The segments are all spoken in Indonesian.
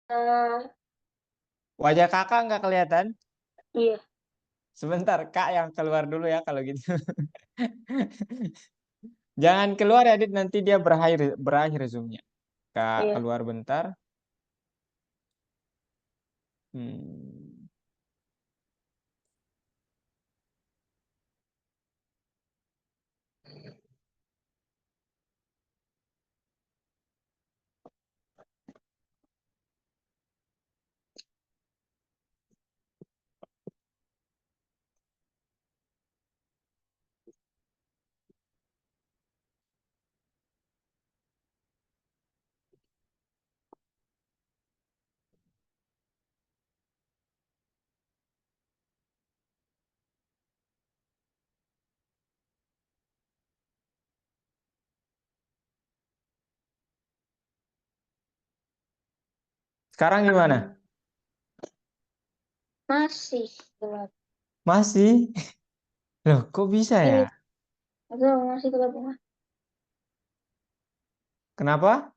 Eh, Wajah kakak nggak kelihatan? iya, Sebentar, kak yang keluar dulu ya kalau gitu. Jangan keluar ya, Dit. Nanti dia berakhir zoomnya. Kak iya. keluar bentar. Hmm. Sekarang gimana? Masih gelap. Masih? Loh, kok bisa ya? Iya, atau masih gelap, Mas? Kenapa?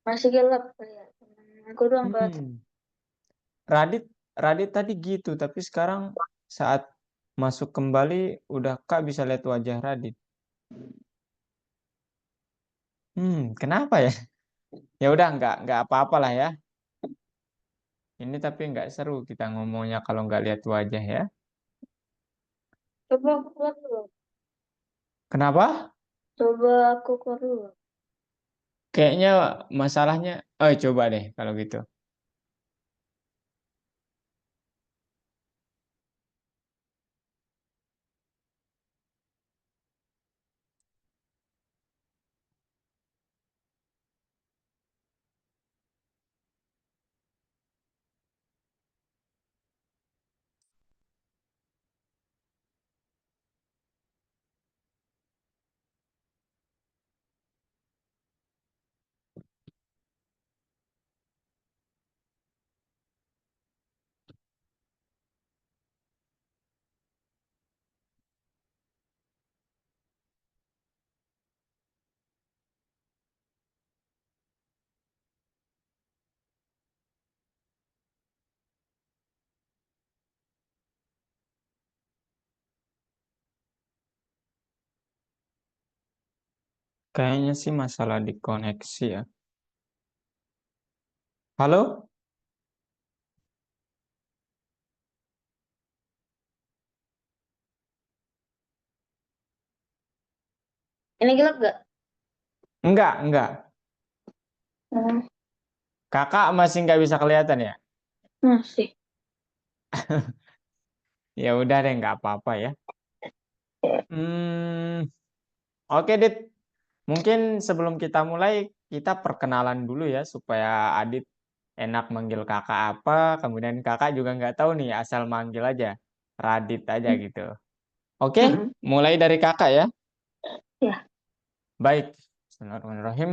Masih gelap kayak. Aku doang kelihatan. Hmm. Radit, Radit tadi gitu, tapi sekarang saat masuk kembali udah Kak bisa lihat wajah Radit. Kenapa ya? Ya udah nggak apa-apalah ya. Ini tapi nggak seru kita ngomongnya kalau nggak lihat wajah ya. Coba aku keluar dulu. Kenapa? Coba aku keluar dulu. Kayaknya masalahnya, coba deh kalau gitu. Kayaknya sih masalah di koneksi ya. Halo? Ini gelap gak? Enggak. Hmm, Kakak masih nggak bisa kelihatan ya? masih. Ya udah deh, nggak apa-apa ya. Hmm, oke, Dit. Mungkin sebelum kita mulai, kita perkenalan dulu ya, supaya Adit enak manggil kakak apa, kemudian kakak juga nggak tahu nih, asal manggil aja, Radit aja gitu. Oke, Hmm, mulai dari kakak ya. ya. Baik, Bismillahirrahmanirrahim.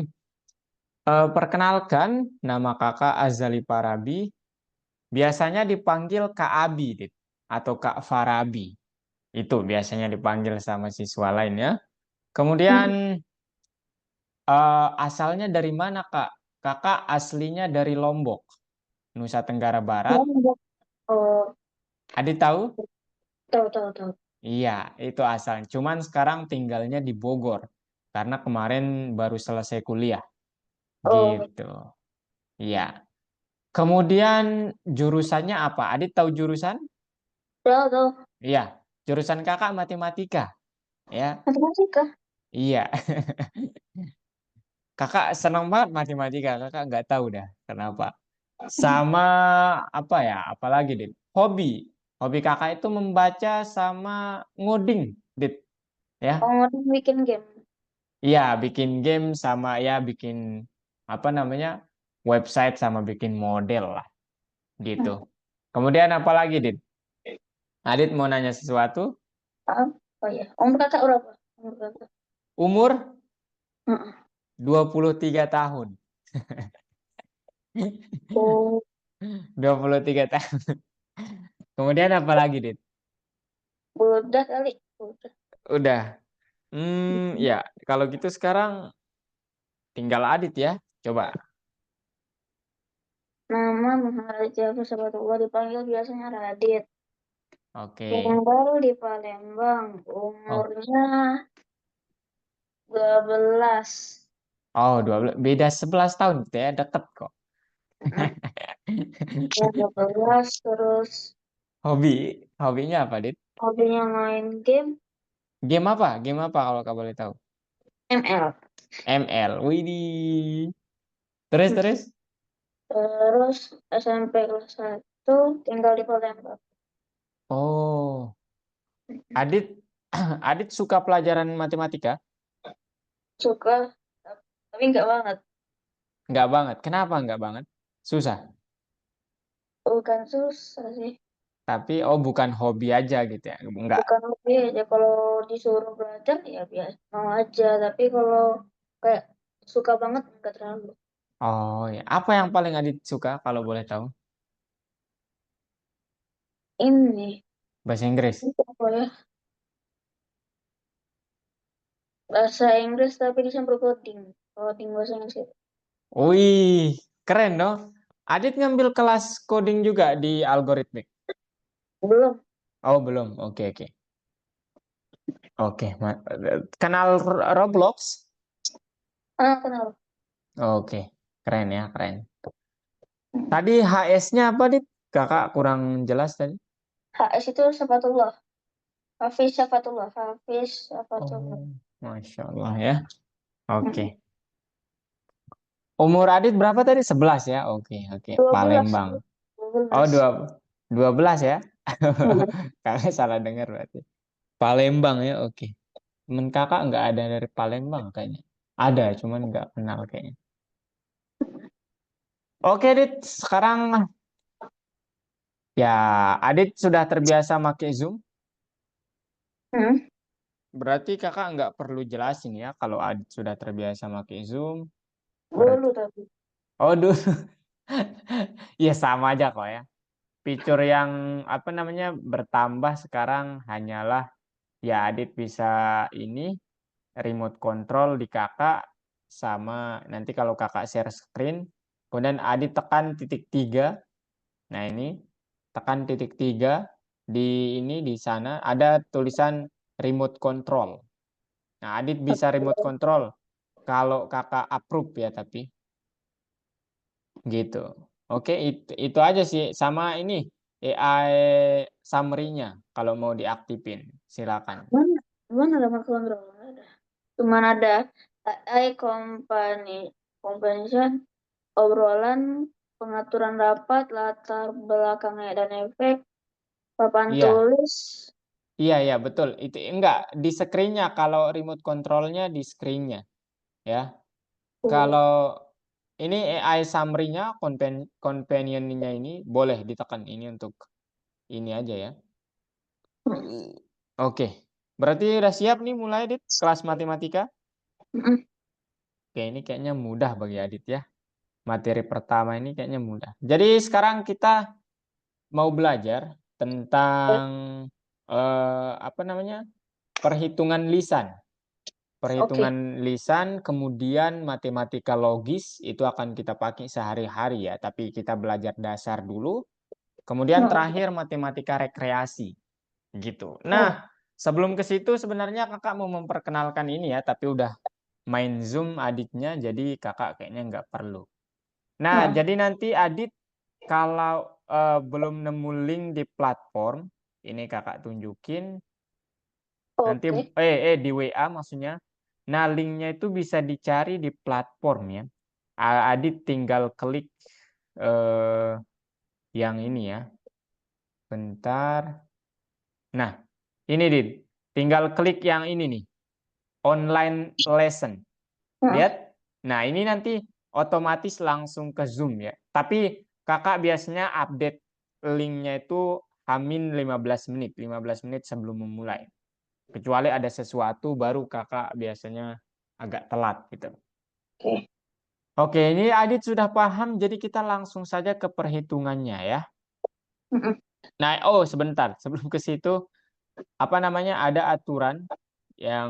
Perkenalkan, nama kakak Azali Parabi, biasanya dipanggil Kak Abi, Dit, atau Kak Farabi. Itu biasanya dipanggil sama siswa lain ya. Hmm. Kemudian asalnya dari mana, Kak? Kakak aslinya dari Lombok, Nusa Tenggara Barat. Lombok. Oh, Adik tahu? tahu, tahu, tahu. Iya, itu asalnya. Cuman sekarang tinggalnya di Bogor karena kemarin baru selesai kuliah. Oh, Gitu. Iya. Kemudian jurusannya apa? Adik tahu jurusan? tahu, tahu. Iya, jurusan kakak matematika. Ya, Matematika. iya. Kakak senang banget matematika. Kakak nggak tahu dah kenapa. Sama apa ya? Apalagi, Dit? Hobi. Hobi kakak itu membaca sama ngoding, Dit. Ya, Oh, ngerti bikin game. iya, bikin game sama ya bikin apa namanya website sama bikin model lah, gitu. Hmm. Kemudian apa lagi, Dit? Adit mau nanya sesuatu? Ah, oh ya. Umur kakak berapa? Umur kakak. Umur Hmm. 23 tahun. Oh, 23 tahun. Kemudian apa lagi, Dit? udah kali. Udah. Udah. Ya, kalau gitu sekarang tinggal Adit ya. Coba. Nama Maharaja Sabatullah dipanggil biasanya Radit. Oke. Tinggal di Palembang. Oh, Umurnya 12. oh 12. Beda 11 tahun gitu ya, deket kok. Ya, 12. Terus Hobinya apa, Dit? hobinya main game Game apa? Game apa kalau kamu boleh tahu? ML. ML. Widih. Terus. Terus SMP kelas 1 tinggal di Palembang. Oh, Adit Adit suka pelajaran matematika? Suka, tapi nggak banget. Enggak banget. Kenapa enggak banget? Susah. Bukan susah sih. Tapi oh bukan hobi aja gitu ya. Enggak. Bukan hobi aja. Kalau disuruh belajar ya biasa mau aja. Tapi kalau kayak suka banget nggak terlalu. Oh ya. Apa yang paling Adit suka kalau boleh tahu? Ini Bahasa Inggris. apa ya? Bahasa Inggris tapi dicampur coding. Coding bahasa Inggris itu. Wih, keren dong. Adit ngambil kelas coding juga di algoritmik. Belum. Oh, belum. Oke. Oke, kenal Roblox? Kenal. Oke, keren ya, keren. Tadi HS-nya apa, Dit? Kakak kurang jelas tadi. HS itu Safatullah. Hafiz Safatullah. Hafiz Safatullah. Oh, Masya Allah ya. Oke. Mm-mm. Umur Adit berapa tadi? 11 ya? Oke. 12. Palembang. Oh, 12. 12 ya? Mm-mm. Kakak salah dengar berarti. Palembang ya, oke. Temen kakak nggak ada dari Palembang kayaknya. Ada, cuman nggak kenal kayaknya. Oke, Dit. Sekarang ya, Adit sudah terbiasa pakai Zoom. Mm. Berarti kakak nggak perlu jelasin ya kalau Adit sudah terbiasa pakai Zoom. Berarti, Dulu tapi. oh dulu, ya sama aja kok ya. Fitur yang apa namanya bertambah sekarang hanyalah ya Adit bisa ini remote control di kakak sama nanti kalau kakak share screen, kemudian Adit tekan titik tiga. Nah ini tekan titik tiga di ini di sana ada tulisan remote control. Nah Adit bisa remote control kalau kakak approve ya tapi gitu. Oke itu aja sih sama ini AI summary-nya kalau mau diaktifin silakan. Mana? Mana ada kontrol? Nggak ada. Cuman ada AI companionship, obrolan, pengaturan rapat, latar belakangnya dan efek, papan Iya, tulis. iya betul. Itu enggak di screen-nya kalau remote control-nya di screen-nya ya. Oh, Kalau ini AI summary-nya companion-nya ini boleh ditekan ini untuk ini aja ya. Oke. Berarti udah siap nih mulai Dit kelas matematika? mm-mm. Oke, ini kayaknya mudah bagi Adit ya. Materi pertama ini kayaknya mudah. Jadi sekarang kita mau belajar tentang apa namanya? Perhitungan lisan. Oke. Perhitungan lisan, kemudian matematika logis itu akan kita pakai sehari-hari ya, tapi kita belajar dasar dulu. Kemudian Oh, terakhir matematika rekreasi gitu. oh, Nah, sebelum ke situ sebenarnya kakak mau memperkenalkan ini ya, tapi udah main Zoom adiknya, jadi kakak kayaknya nggak perlu. Nah, oh, jadi nanti Adit kalau belum nemu link di platform, ini kakak tunjukin. Nanti oke. di WA maksudnya. Nah, linknya itu bisa dicari di platform ya. Adit tinggal klik eh, yang ini ya. Bentar. Nah, ini Dit. Tinggal klik yang ini nih. Online lesson. Oh, Lihat. Nah, ini nanti otomatis langsung ke Zoom ya. Tapi kakak biasanya update linknya itu Hamin 15 menit. 15 menit sebelum memulai. Kecuali ada sesuatu baru kakak biasanya agak telat gitu. oke. Oke, ini Adit sudah paham, jadi kita langsung saja ke perhitungannya ya. Mm-mm. Nah, oh sebentar, sebelum ke situ, apa namanya, ada aturan yang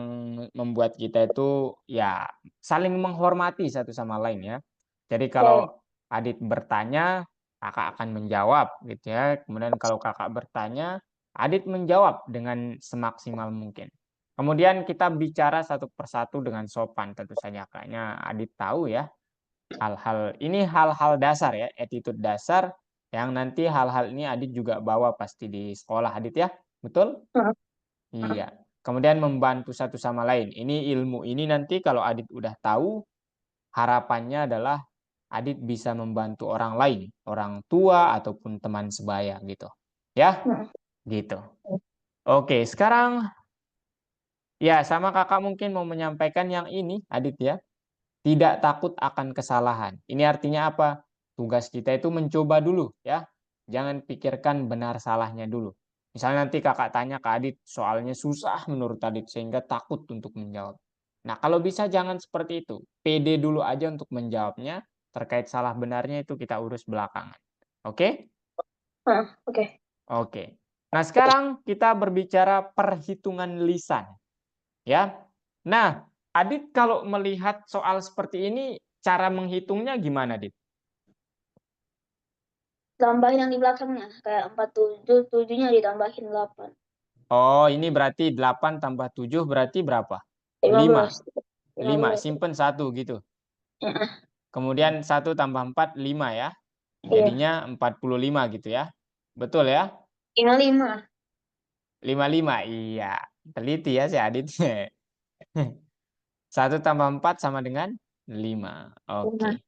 membuat kita itu ya saling menghormati satu sama lain ya. Jadi Oke. kalau Adit bertanya, Kakak akan menjawab gitu ya. Kemudian kalau kakak bertanya, Adit menjawab dengan semaksimal mungkin. Kemudian kita bicara satu persatu dengan sopan tentu saja. Kayaknya Adit tahu ya hal-hal dasar ya, attitude dasar yang nanti hal-hal ini Adit juga bawa pasti di sekolah Adit ya. Betul? Heeh. Iya. Kemudian membantu satu sama lain. Ini ilmu ini nanti kalau Adit udah tahu, harapannya adalah Adit bisa membantu orang lain, orang tua ataupun teman sebaya gitu. Ya, Heeh. gitu. Oke, sekarang ya sama kakak mungkin mau menyampaikan yang ini, Adit ya. Tidak takut akan kesalahan. Ini artinya apa? Tugas kita itu mencoba dulu ya. Jangan pikirkan benar salahnya dulu. Misalnya nanti kakak tanya ke Adit, soalnya susah menurut Adit sehingga takut untuk menjawab. Nah, kalau bisa jangan seperti itu. Pede dulu aja untuk menjawabnya. Terkait salah benarnya itu kita urus belakangan. Oke? Heeh. Oke. Oke. Nah, sekarang kita berbicara perhitungan lisan. Ya. Nah, Adit kalau melihat soal seperti ini, cara menghitungnya gimana, Dit? Tambahin yang di belakangnya. Kayak 47, 7-nya ditambahin 8. Oh, ini berarti 8 tambah 7 berarti berapa? 5. 15. 5, 15. simpen 1 gitu. Heeh. Kemudian 1 tambah 4, 5 ya. Iya. Jadinya 45 gitu ya. Betul ya? 55. 55, iya. Teliti ya si Adit. 1 tambah 4 sama dengan 5. 5. Oke.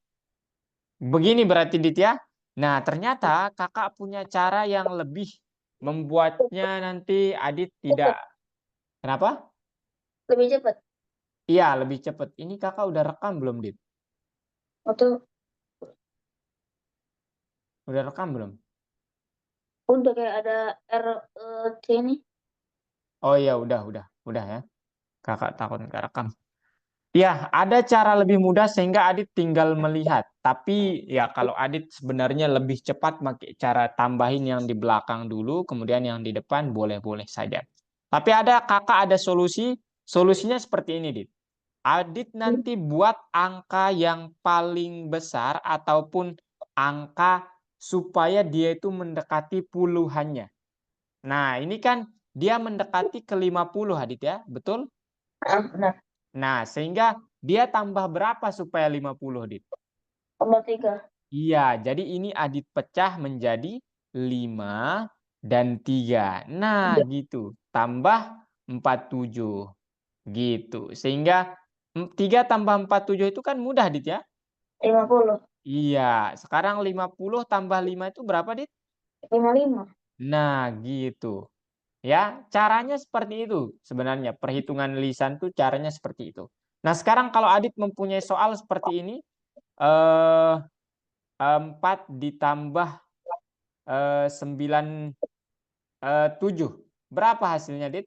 Begini berarti Dit ya. Nah, ternyata kakak punya cara yang lebih membuatnya nanti Adit tidak. Cepet. Kenapa? Lebih cepat. Iya, lebih cepat. Ini kakak udah rekam belum, Dit? Atau Udah rekam belum? udah kayak ada RT nih. Oh iya, udah ya. Kakak takut nggak rekam. Ya, ada cara lebih mudah sehingga Adit tinggal melihat. Tapi ya kalau Adit sebenarnya lebih cepat pakai cara tambahin yang di belakang dulu, kemudian yang di depan boleh-boleh saja. Tapi kakak ada solusi. Solusinya seperti ini, Dit. Adit nanti buat angka yang paling besar ataupun angka supaya dia itu mendekati puluhannya. Nah, ini kan dia mendekati ke 50, Adit ya, betul? Benar. Nah, sehingga dia tambah berapa supaya 50, Dit? Tambah 3. Iya, jadi ini Adit pecah menjadi 5 dan 3. Nah, 3. gitu. Tambah 47. Gitu. Sehingga 3 tambah 47 itu kan mudah, Dit ya? 50. Iya, sekarang 50 tambah 5 itu berapa, Dit? 55. Nah, gitu. Ya, caranya seperti itu sebenarnya. Perhitungan lisan tuh caranya seperti itu. Nah, sekarang kalau Adit mempunyai soal seperti ini, eh 4 ditambah 97. Berapa hasilnya, Dit?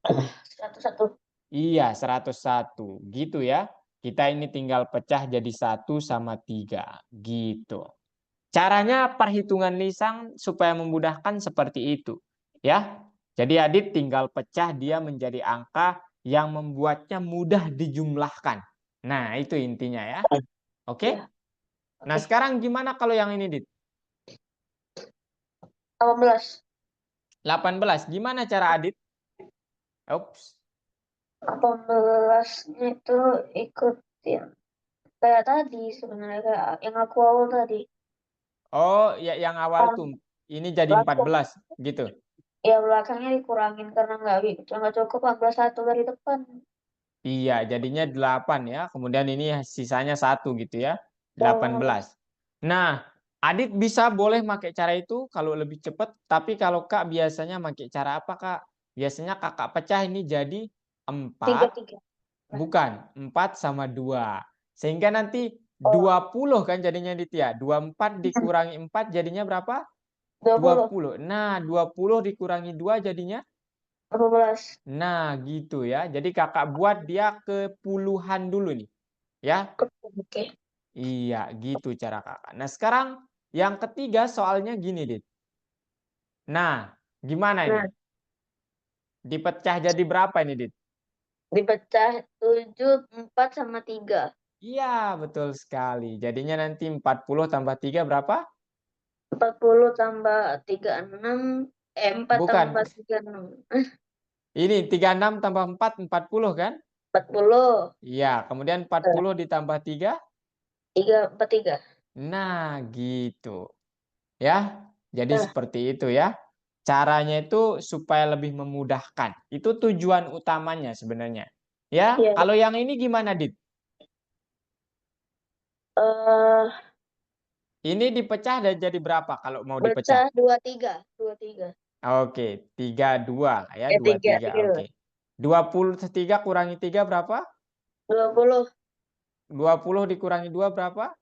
101. Iya, 101. Gitu ya. Kita ini tinggal pecah jadi 1 sama 3. Gitu. Caranya perhitungan lisan supaya memudahkan seperti itu. Ya. Jadi Adit tinggal pecah dia menjadi angka yang membuatnya mudah dijumlahkan. Nah, itu intinya ya. Oke? Iya. Nah, Oke. sekarang gimana kalau yang ini, Dit? 18. 18. Gimana cara Adit? Ups. 18 itu ikutin kayak tadi sebenarnya kayak yang aku awal tadi. Oh, ya yang awal Kan tuh. Ini jadi belakang 14 gitu. ya belakangnya dikurangin karena nggak cukup 1 dari depan. Iya, jadinya 8 ya. Kemudian ini sisanya 1 gitu ya. Oh, 18. Nah, Adit bisa boleh pakai cara itu kalau lebih cepat. Tapi kalau Kak biasanya pakai cara apa, Kak? Biasanya Kakak pecah ini jadi 4, 3. Nah, bukan, 4 sama 2. Sehingga nanti oh, 20 kan jadinya Dit ya. 24 dikurangi 4 jadinya berapa? 20. 20. Nah, 20 dikurangi 2 jadinya. 18. Nah, gitu ya. Jadi Kakak buat dia ke puluhan dulu nih, ya. Oke. Iya, gitu cara Kakak. Nah, sekarang yang ketiga soalnya gini, Dit. Nah, gimana ini? Nah, Dipecah jadi berapa ini, Dit? dipecah 7, 4 sama 3. Iya, betul sekali. Jadinya nanti 40 tambah 3 berapa? 40 tambah 36, 4 Bukan. tambah 36. Ini 36 tambah 4, 40 kan? 40. Iya, kemudian 40 ditambah 3. 43. Nah, gitu. Ya. Jadi Nah, seperti itu ya. Caranya itu supaya lebih memudahkan. Itu tujuan utamanya sebenarnya. Ya, iya. kalau yang ini gimana, Dit? Eh, Ini dipecah dan jadi berapa kalau mau dipecah? pecah 23. 23. Oke, 32 ya, 3, 23. 3. Oke. 23 kurangi 3 berapa? 20, 20 dikurangi 2 berapa?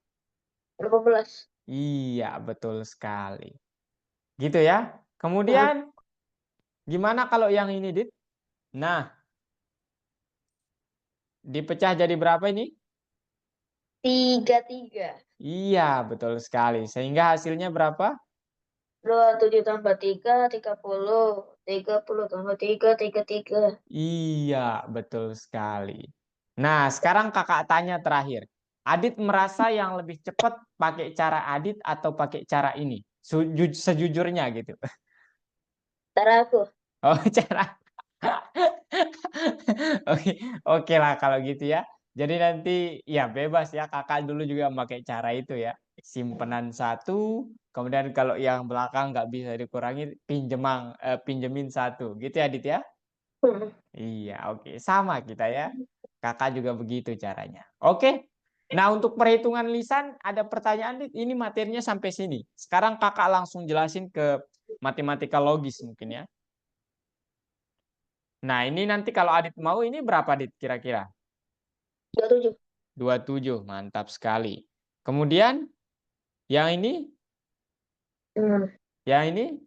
15. Iya, betul sekali. Gitu ya. Heeh. Kemudian gimana kalau yang ini, Dit? Nah, dipecah jadi berapa ini? 3, 3. Iya, betul sekali. Sehingga hasilnya berapa? 27 tambah 3, 30. 30 tambah 3, 33. Iya, betul sekali. Nah, sekarang kakak tanya terakhir. Adit merasa yang lebih cepat pakai cara Adit atau pakai cara ini? Sejujurnya gitu. Ntar aku. Oh, cara. Oke, oke lah kalau gitu ya. Jadi nanti ya bebas ya, kakak dulu juga pakai cara itu ya. Simpenan satu, kemudian kalau yang belakang nggak bisa dikurangi, pinjemin satu. Gitu ya, Adit ya? Heeh. Iya, oke. Sama kita ya. Kakak juga begitu caranya. Oke. Nah, untuk perhitungan lisan ada pertanyaan, Dit? Ini materinya sampai sini. Sekarang kakak langsung jelasin ke matematika logis mungkin ya. Nah, ini nanti kalau Adit mau ini berapa, Dit, kira-kira? 27. 27, mantap sekali. Kemudian yang ini, Hmm. yang ini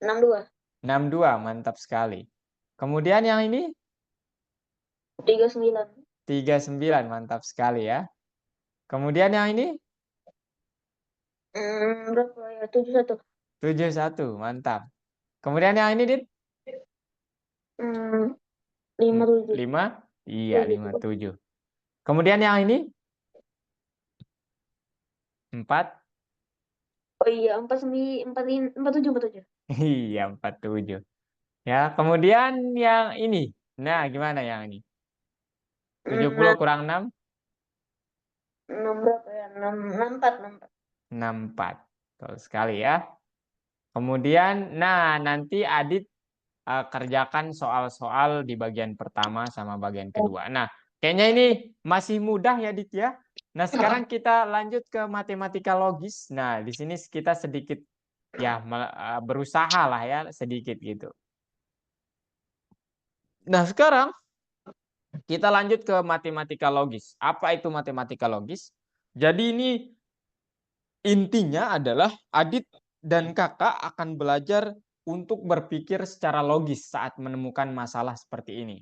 62. 62, mantap sekali. Kemudian yang ini 39. 39, mantap sekali ya. Kemudian yang ini Berapa ya? 71. 71, mantap. Kemudian yang ini, Dit? Hmm, 57. 5? Iya, 7. 57. Kemudian yang ini 4? Oh iya, 49, 47, 47. Iya, 47. Ya, kemudian yang ini. Nah, gimana yang ini? 70 6, kurang 6? 6 berapa ya? 6, 64, 64. 64. Betul sekali ya. Kemudian, nah nanti Adit kerjakan soal-soal di bagian pertama sama bagian kedua. Nah, kayaknya ini masih mudah ya, Dit ya. Nah, sekarang kita lanjut ke matematika logis. Nah, di sini kita sedikit ya berusaha lah ya sedikit gitu. Nah, sekarang kita lanjut ke matematika logis. Apa itu matematika logis? Jadi ini intinya adalah Adit dan kakak akan belajar untuk berpikir secara logis saat menemukan masalah seperti ini.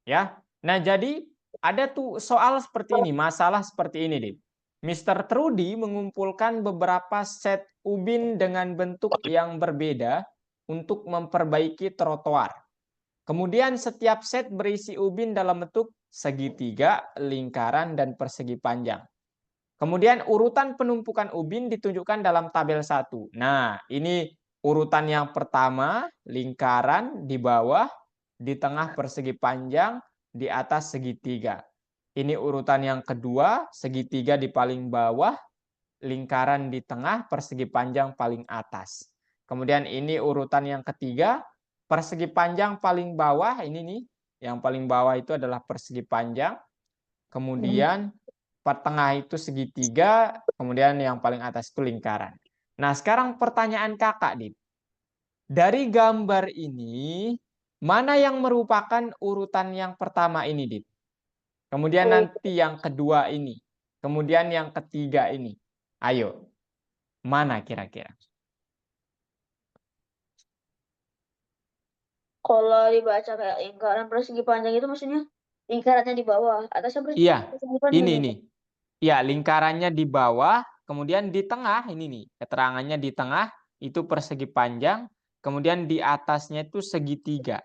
Ya. Nah, jadi ada tuh soal seperti ini, masalah seperti ini, Dit. Mr. Trudy mengumpulkan beberapa set ubin dengan bentuk yang berbeda untuk memperbaiki trotoar. Kemudian setiap set berisi ubin dalam bentuk segitiga, lingkaran, dan persegi panjang. Kemudian urutan penumpukan ubin ditunjukkan dalam tabel 1. Nah, ini urutan yang pertama, lingkaran di bawah, di tengah persegi panjang, di atas segitiga. Ini urutan yang kedua, segitiga di paling bawah, lingkaran di tengah, persegi panjang paling atas. Kemudian ini urutan yang ketiga, persegi panjang paling bawah, ini nih, yang paling bawah itu adalah persegi panjang. Kemudian tengah itu segitiga, kemudian yang paling atas itu lingkaran. Nah, sekarang pertanyaan kakak, Dit. Dari gambar ini, mana yang merupakan urutan yang pertama ini, Dit? Kemudian Oh, nanti yang kedua ini. Kemudian yang ketiga ini. Ayo, mana kira-kira? kalau dibaca kayak lingkaran persegi panjang itu maksudnya lingkarannya di bawah, atasnya Iya, persegi panjang ini gitu. nih. Ya, lingkarannya di bawah, kemudian di tengah ini nih, keterangannya di tengah itu persegi panjang, kemudian di atasnya itu segitiga.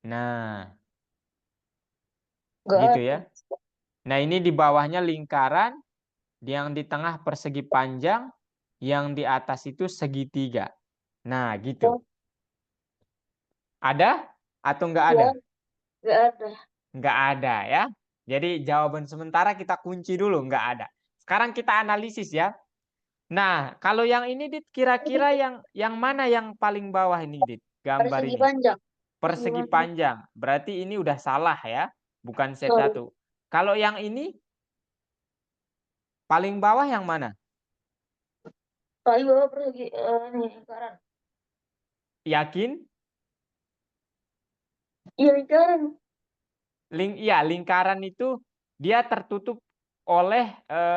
Nah, Enggak gitu ada. ya. Nah, ini di bawahnya lingkaran, yang di tengah persegi panjang, yang di atas itu segitiga. Nah, gitu. Ada atau nggak ada? Ya, nggak ada. Nggak ada ya. Jadi jawaban sementara kita kunci dulu, nggak ada. Sekarang kita analisis ya. Nah, kalau yang ini Dit, kira-kira yang mana yang paling bawah ini Dit? Gambar Persegi ini. panjang. Persegi Persegi panjang. panjang. Berarti ini udah salah ya. Bukan set Sorry. 1. Kalau yang ini paling bawah yang mana? Paling bawah persegi ini lingkaran. Yakin? Iya lingkaran. Iya, lingkaran itu dia tertutup oleh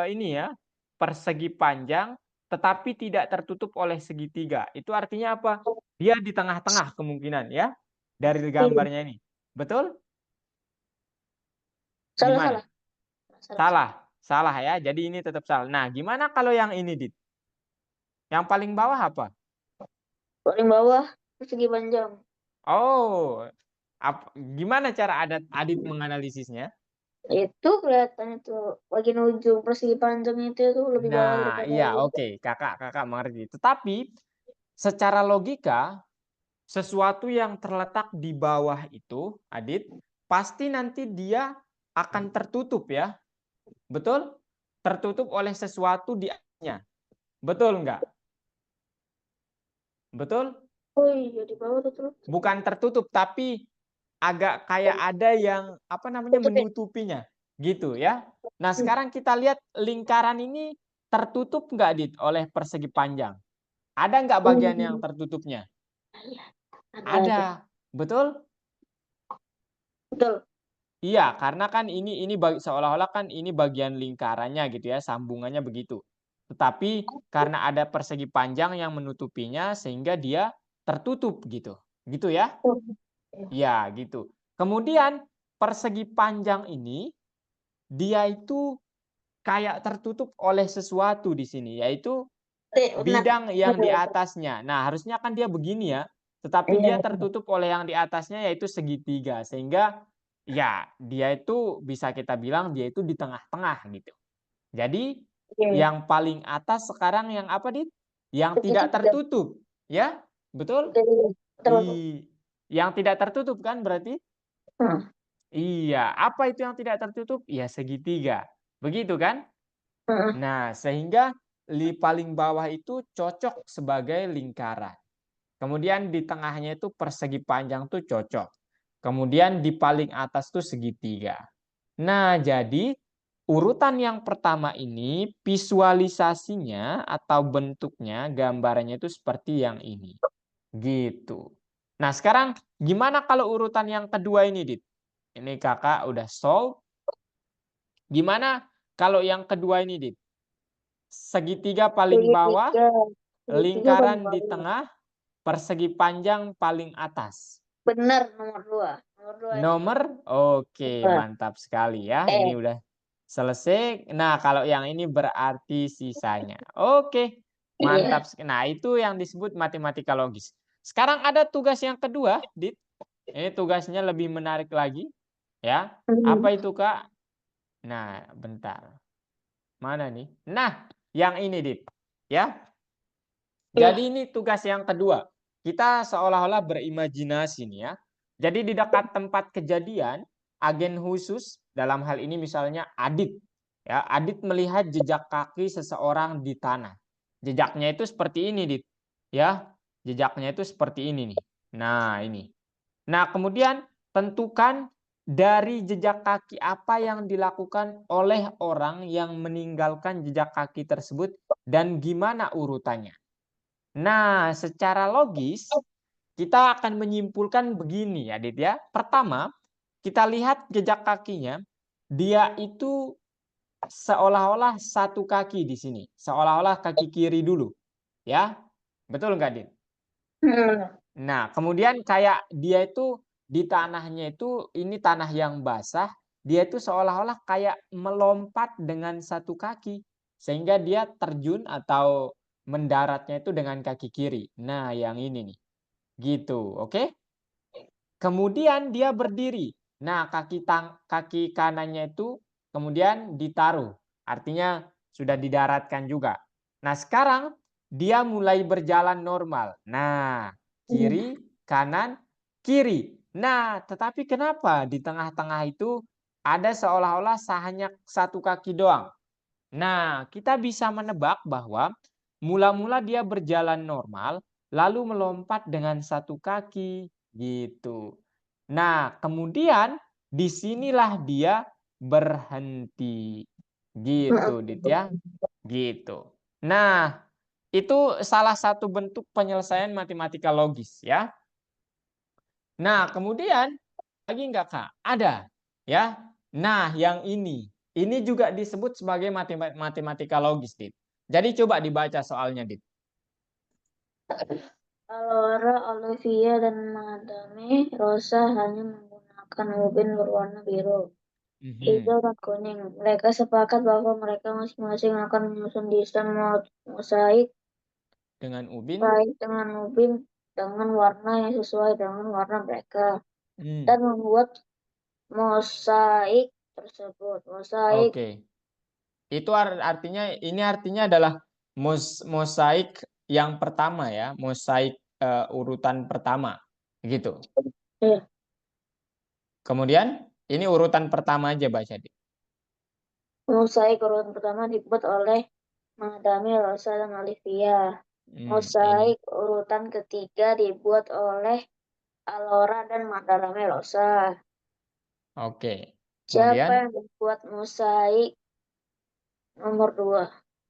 ini ya, persegi panjang, tetapi tidak tertutup oleh segitiga. Itu artinya apa? Dia di tengah-tengah kemungkinan ya, dari Iya. gambarnya ini. Betul? Salah Gimana? salah. Salah Salah, salah. salah ya. Jadi ini tetap salah. Nah, gimana kalau yang ini, Dit? Yang paling bawah apa? Paling bawah persegi panjang. Oh, gimana cara Adit menganalisisnya? Itu kelihatannya tuh bagian ujung persegi panjang itu lebih bawah Nah, daripada iya, ini. oke, kakak mengerti. Tetapi secara logika, sesuatu yang terletak di bawah itu, Adit, pasti nanti dia akan tertutup ya. Betul? Tertutup oleh sesuatu di atasnya. Betul nggak? Betul? Oh iya di bawah tuh terus. Bukan tertutup, tapi agak kayak ada yang apa namanya Tutupin. menutupinya. Gitu ya. Nah, sekarang kita lihat lingkaran ini tertutup nggak, Dit, oleh persegi panjang? Ada nggak bagian yang Hmm. tertutupnya? Iya, ada. Ada. Betul? Betul. Iya, karena kan ini seolah-olah kan ini bagian lingkarannya gitu ya, sambungannya begitu. Tetapi karena ada persegi panjang yang menutupinya sehingga dia tertutup gitu. Gitu ya? Oh, iya. Iya, gitu. Kemudian persegi panjang ini dia itu kayak tertutup oleh sesuatu di sini, yaitu Benar. bidang yang di Betul. atasnya. Nah, harusnya kan dia begini ya, tetapi Iya, dia betul. tertutup oleh yang di atasnya yaitu segitiga. Sehingga ya dia itu bisa kita bilang dia itu di tengah-tengah gitu. Jadi Iya. yang paling atas sekarang yang apa, Dit? Yang tidak Segitiga. tertutup, ya? Betul? Betul. Betul. Yang tidak tertutup kan berarti? Hmm. Iya, apa itu yang tidak tertutup? Ya segitiga. Begitu kan? Hmm. Nah, sehingga paling bawah itu cocok sebagai lingkaran. Kemudian di tengahnya itu persegi panjang tuh cocok. Kemudian di paling atas tuh segitiga. Nah, jadi urutan yang pertama ini visualisasinya atau bentuknya gambarannya itu seperti yang ini. Gitu. Nah, sekarang gimana kalau urutan yang kedua ini, Dit? Ini kakak udah solve. Gimana kalau yang kedua ini, Dit? Segitiga paling bawah, Segitiga. Segitiga paling lingkaran di bawah. tengah, persegi panjang paling atas. Benar nomor dua. Nomor dua itu. Nomor, oke, Nah, mantap sekali ya. Ini udah selesai. Nah, kalau yang ini berarti sisanya. Oke, iya. mantap. Nah, itu yang disebut matematika logis. Sekarang ada tugas yang kedua, Dit. Ini tugasnya lebih menarik lagi, ya. Hmm. Apa itu, Kak? Nah, bentar. Mana nih? Nah, yang ini, Dit. Ya. Iya. Jadi ini tugas yang kedua. Kita seolah-olah berimajinasi nih ya. Jadi di dekat tempat kejadian, agen khusus dalam hal ini misalnya Adit. Ya, Adit melihat jejak kaki seseorang di tanah. Jejaknya itu seperti ini, Dit. Ya, jejaknya itu seperti ini nih. Nah, ini. Nah, kemudian tentukan dari jejak kaki apa yang dilakukan oleh orang yang meninggalkan jejak kaki tersebut dan gimana urutannya. Nah, secara logis kita akan menyimpulkan begini ya, Dit ya. Pertama, kita lihat jejak kakinya, dia itu seolah-olah satu kaki di sini, seolah-olah kaki kiri dulu, ya. Betul nggak, Dit? Hmm. Nah, kemudian kayak dia itu di tanahnya itu ini tanah yang basah, dia itu seolah-olah kayak melompat dengan satu kaki sehingga dia terjun atau mendaratnya itu dengan kaki kiri. Nah, yang ini nih. Gitu, oke? Kemudian dia berdiri. Nah, kaki kanannya itu kemudian ditaruh. Artinya sudah didaratkan juga. Nah, sekarang dia mulai berjalan normal. Nah, kiri, kanan, kiri. Nah, tetapi kenapa di tengah-tengah itu ada seolah-olah hanya satu kaki doang? Nah, kita bisa menebak bahwa mula-mula dia berjalan normal, lalu melompat dengan satu kaki, gitu. Nah, kemudian disinilah dia berhenti. Gitu, Dit ya. Gitu. Nah, itu salah satu bentuk penyelesaian matematika logis ya. Nah, kemudian lagi enggak, Kak? Ada, ya. Nah, yang ini juga disebut sebagai matematika logis, Dit. Jadi coba dibaca soalnya, Dit. Laura, Olivia, dan Madame Rosa hanya menggunakan ubin berwarna biru, hijau, dan kuning. Mereka sepakat bahwa mereka masing-masing akan menyusun desain mosaik Dengan ubin. dengan ubin dengan warna yang sesuai dengan warna mereka dan Hmm. membuat mosaik tersebut. Mosaik Oke. Itu artinya adalah mosaik yang pertama ya, mosaik urutan pertama, gitu. Iya. Kemudian ini urutan pertama aja baca, Dit. Mosaik urutan pertama dibuat oleh Madame Rosa dan Olivia. Ini. Mosaik urutan ketiga dibuat oleh Alora dan Madame Rosa. Oke. Siapa Kemudian, yang membuat mosaik nomor 2?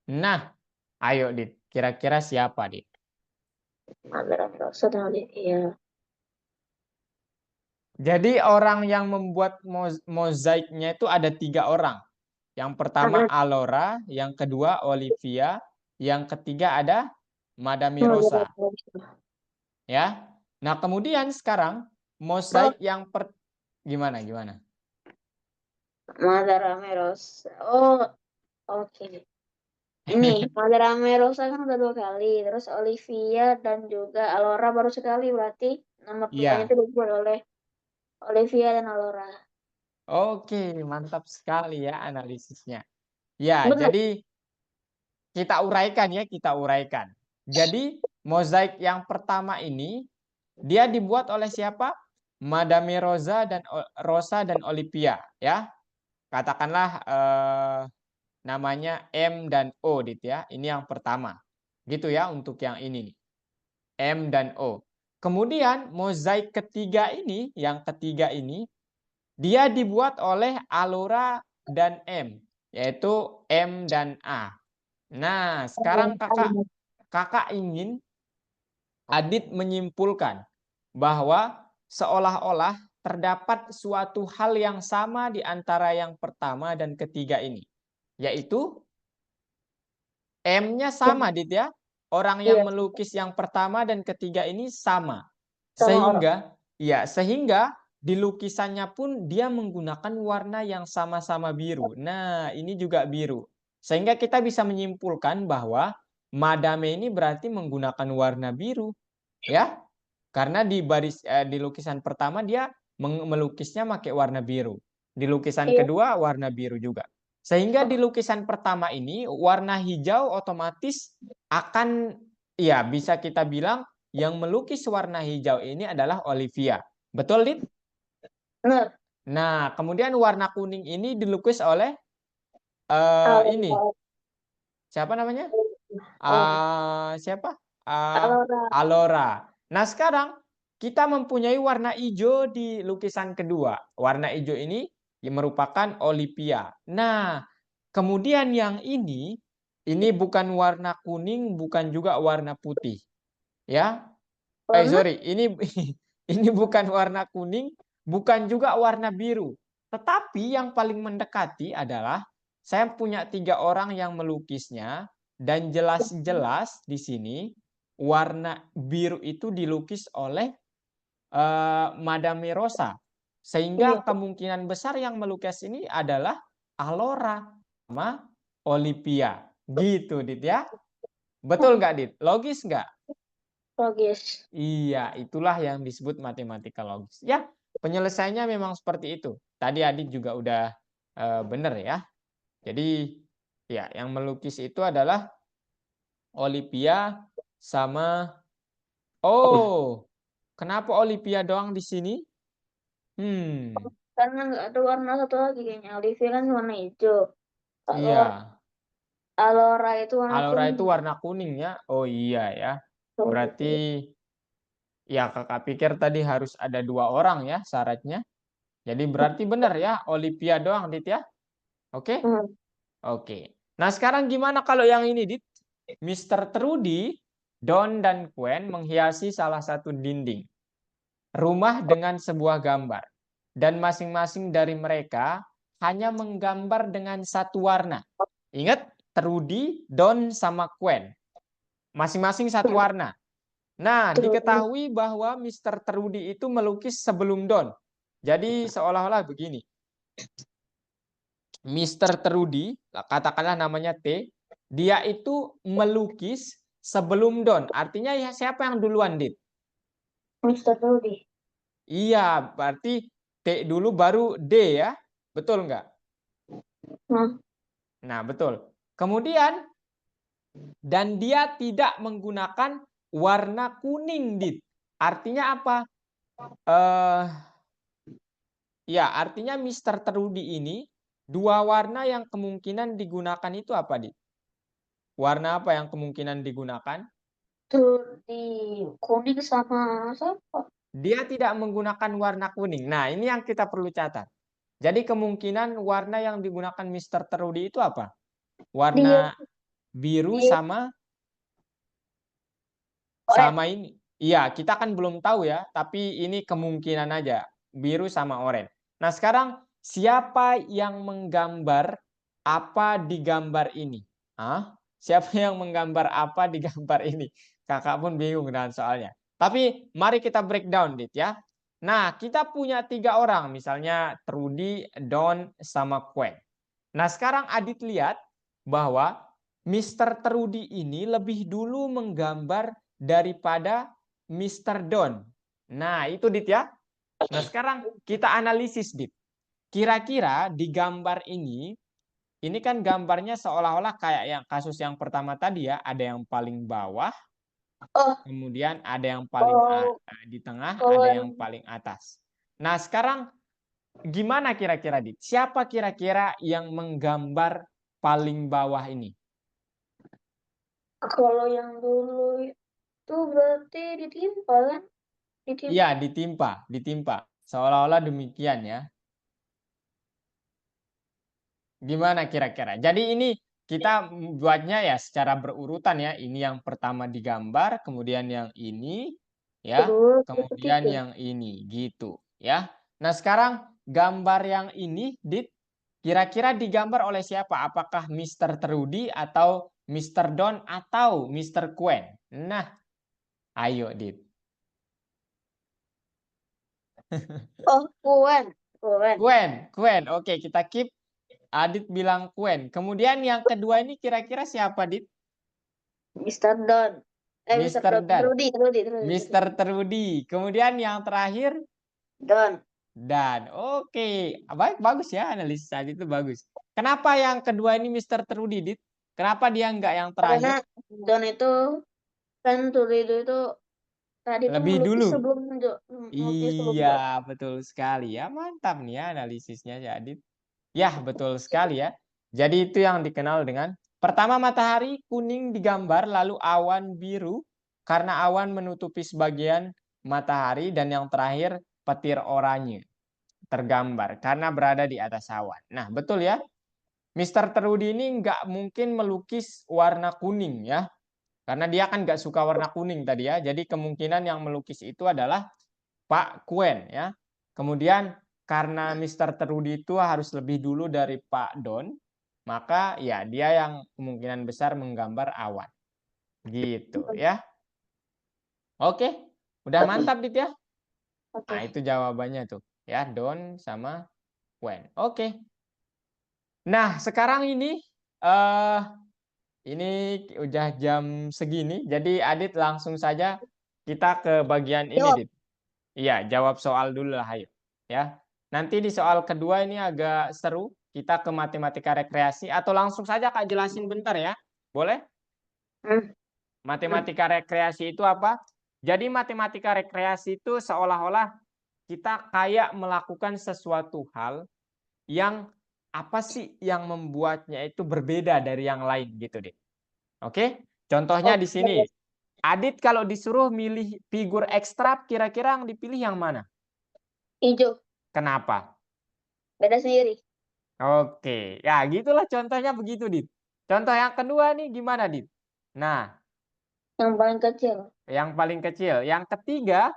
nah, ayo Dit, kira-kira siapa, Dit? Madame Rosa dan Olivia. Jadi orang yang membuat mozaiknya itu ada 3 orang. Yang pertama Alora, yang kedua Olivia, yang ketiga ada Madame Rosa. Ya. Nah, kemudian sekarang mozaik yang gimana? Madame Rosa. Oh, oke. Ini Madame Rosa kan udah 2 kali, terus Olivia dan juga Alora baru sekali, berarti nomor 2-nya itu Iya. dibuat oleh Olivia dan Alora. Oke, mantap sekali ya analisisnya. Ya, Benar. jadi kita uraikan. Jadi mozaik yang pertama ini dia dibuat oleh siapa? Madame Rosa dan Olivia ya. Katakanlah namanya M dan O Dit ya. Ini yang pertama. Gitu ya untuk yang ini nih. M dan O. Kemudian mozaik yang ketiga ini dia dibuat oleh Alora dan M, yaitu M dan A. Nah, sekarang kakak ingin Adit menyimpulkan bahwa seolah-olah terdapat suatu hal yang sama di antara yang pertama dan ketiga ini, yaitu M-nya sama, Dit ya. Orang yang Iya, melukis yang pertama dan ketiga ini sama. sama orang. Sehingga di lukisannya pun dia menggunakan warna yang sama-sama biru. Nah, ini juga biru. Sehingga kita bisa menyimpulkan bahwa Madame ini berarti menggunakan warna biru, ya. Karena di lukisan pertama dia melukisnya pakai warna biru. Di lukisan Iya. kedua warna biru juga. Sehingga di lukisan pertama ini warna hijau otomatis akan ya bisa kita bilang yang melukis warna hijau ini adalah Olivia. Betul, Dit? Benar. Nah, kemudian warna kuning ini dilukis oleh ini. Alora. Siapa namanya? Alora. Siapa? Alora. Alora. Nah, sekarang kita mempunyai warna hijau di lukisan kedua. Warna hijau ini merupakan Olivia. Nah, kemudian yang ini bukan warna kuning, bukan juga warna putih. Ya. Warna? Sorry, ini ini bukan warna kuning, bukan juga warna biru. Tetapi yang paling mendekati adalah saya punya 3 orang yang melukisnya dan jelas-jelas di sini warna biru itu dilukis oleh Madame Rosa. Iya. Sehingga kemungkinan besar yang melukis ini adalah Alora sama Olivia. Gitu, Dit ya. Betul nggak, Dit? Logis nggak? Logis. Iya, itulah yang disebut matematika logis. Ya, penyelesaiannya memang seperti itu. Tadi Adit juga udah benar ya. Jadi ya yang melukis itu adalah Olivia sama oh, kenapa Olivia doang di sini? Karena nggak ada warna satu lagi kayaknya. Olivia kan warna hijau. Iya. Alora itu warna Alora kuning. itu warna kuning ya. Oh iya ya. Berarti ya kakak pikir tadi harus ada 2 orang ya syaratnya. Jadi berarti benar ya Olivia doang Dit ya. Oke? Hmm. Oke. Nah sekarang gimana kalau yang ini Dit? Mr. Trudy, Don dan Gwen menghiasi salah satu dinding rumah dengan sebuah gambar. Dan masing-masing dari mereka hanya menggambar dengan satu warna. Ingat, Trudy, Don, sama Gwen. Masing-masing satu warna. Nah, Terus diketahui bahwa Mr. Trudy itu melukis sebelum Don. Jadi seolah-olah begini. Mr. Trudy, katakanlah namanya T, dia itu melukis sebelum Don. Artinya ya siapa yang duluan, Dit? Mr. Rudy. Iya, berarti T dulu baru D ya. Betul nggak? Nah, Nah, betul. Kemudian, dan dia tidak menggunakan warna kuning, Dit. Artinya apa? Ya, artinya Mr. Trudy ini 2 warna yang kemungkinan digunakan itu apa, Dit? Warna apa yang kemungkinan digunakan? tuh di kuning sama siapa? Dia tidak menggunakan warna kuning. Nah, ini yang kita perlu catat. Jadi kemungkinan warna yang digunakan Mr. Trudy itu apa? Dia Warna biru di orange. sama ini. Iya, kita kan belum tahu ya, tapi ini kemungkinan aja. Biru sama oranye. Nah, sekarang siapa yang menggambar apa di gambar ini? Hah? Siapa yang menggambar apa di gambar ini? Kakak pun bingung dengan soalnya. Tapi mari kita breakdown, Dit ya. Nah, kita punya 3 orang, misalnya Trudy, Don, sama Gwen. Nah, sekarang Adit lihat bahwa Mr. Trudy ini lebih dulu menggambar daripada Mr. Don. Nah, itu Dit ya. Nah, sekarang kita analisis, Dit. Kira-kira di gambar ini kan gambarnya seolah-olah kayak yang kasus yang pertama tadi ya, ada yang paling bawah, Oh, kemudian ada yang paling kalau di tengah, kalau ada yang yang paling atas. Nah, sekarang gimana kira-kira, Dit? Siapa kira-kira yang menggambar paling bawah ini? kalau yang dulu itu berarti ditimpa kan? Iya, Ditimpa. ditimpa. Seolah-olah demikian ya. Gimana kira-kira? Jadi ini kita buatnya ya secara berurutan ya. Ini yang pertama digambar, kemudian yang ini ya, Kedua, kemudian ketiga. yang ini gitu ya. Nah, sekarang gambar yang ini kira-kira digambar oleh siapa? Apakah Mr. Trudy atau Mr. Don atau Mr. Gwen? Nah, ayo Dit. Oh, Kuan. Gwen. Oke, kita keep. Adit bilang Gwen. Kemudian yang kedua ini kira-kira siapa, Dit? Mr. Don. Mr. Mr. Don. Dan. Trudy. Mr. Trudy. Kemudian yang terakhir Don. Dan. Oke, baik, bagus ya analisis tadi itu bagus. Kenapa yang kedua ini Mr. Trudy, Dit? Kenapa dia enggak yang Karena terakhir? Don itu kan Trudy itu tadi tuh Lebih dulu. melukis sebelum Iya, Don. betul sekali ya. Mantap nih ya analisisnya ya, Dit. Ya, betul sekali ya. Jadi itu yang dikenal dengan pertama matahari kuning digambar, lalu awan biru karena awan menutupi sebagian matahari, dan yang terakhir petir oranye tergambar karena berada di atas awan. Nah, betul ya. Mr. Trudy ini nggak mungkin melukis warna kuning ya. Karena dia kan nggak suka warna kuning tadi ya. Jadi kemungkinan yang melukis itu adalah Pak Gwen ya. Kemudian karena Mr. Trudy itu harus lebih dulu dari Pak Don, maka ya dia yang kemungkinan besar menggambar awan. Gitu ya. Oke, udah mantap Dit ya. Nah, Oke. itu jawabannya tuh ya, Don sama Gwen. Oke. Nah, sekarang eh ini udah jam segini, jadi Adit langsung saja kita ke bagian ini, Jawab. Dit. Iya, jawab soal dulu lah, ayo. Ya. Nanti di soal kedua ini agak seru. kita ke matematika rekreasi atau langsung saja Kak jelasin bentar ya? Boleh? Matematika rekreasi itu apa? Jadi matematika rekreasi itu seolah-olah kita kayak melakukan sesuatu hal yang apa sih yang membuatnya itu berbeda dari yang lain gitu deh. Oke? Contohnya di sini. Adit kalau disuruh milih figur ekstrak, kira-kira yang dipilih yang mana? Hijau. Kenapa? Beda sendiri. Oke, ya gitulah contohnya begitu, Dit. Contoh yang kedua nih gimana, Dit? Nah, Yang paling kecil. yang paling kecil. Yang ketiga,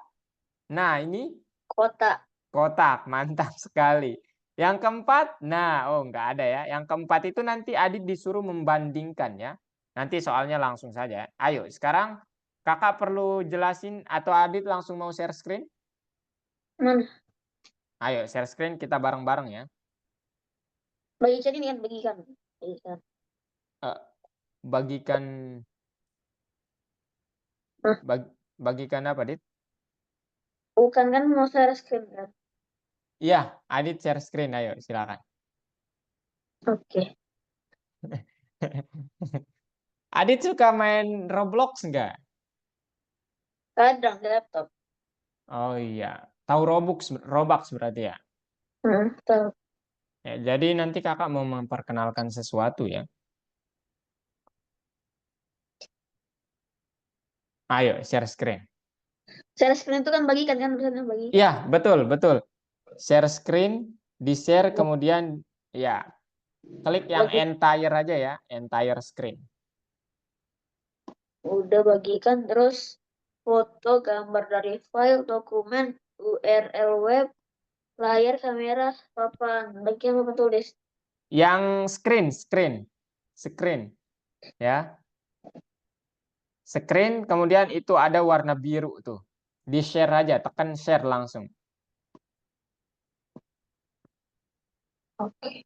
nah ini Kotak. kotak, mantap sekali. Yang keempat, nah, oh nggak ada ya. Yang keempat itu nanti Adit disuruh membandingkan ya. Nanti soalnya langsung saja. Ayo, sekarang kakak perlu jelasin atau Adit langsung mau share screen? Mana? Ayo, share screen kita bareng-bareng ya. Bagikan ini kan, bagikan. Bagikan. Eh, bagikan Hah? bagikan apa, Dit? Bukan kan mau share screen kan? Iya, Adit share screen. Ayo, silakan. Oke. Adit suka main Roblox nggak? Kadang di laptop. Oh iya, tahu Robux berarti ya? Tahu. Ya, jadi nanti kakak mau memperkenalkan sesuatu ya. Ayo, share screen. Share screen itu kan bagikan kan, tulisannya bagikan. Iya, betul, betul. Share screen, di-share kemudian ya, klik yang Bagi, entire aja ya, entire screen. udah bagikan terus foto, gambar dari file, dokumen, URL web, layar, kamera, papan. Bagian apa tulis? Yang screen ya. Screen, kemudian itu ada warna biru tuh. Di-share aja, tekan share langsung. Oke.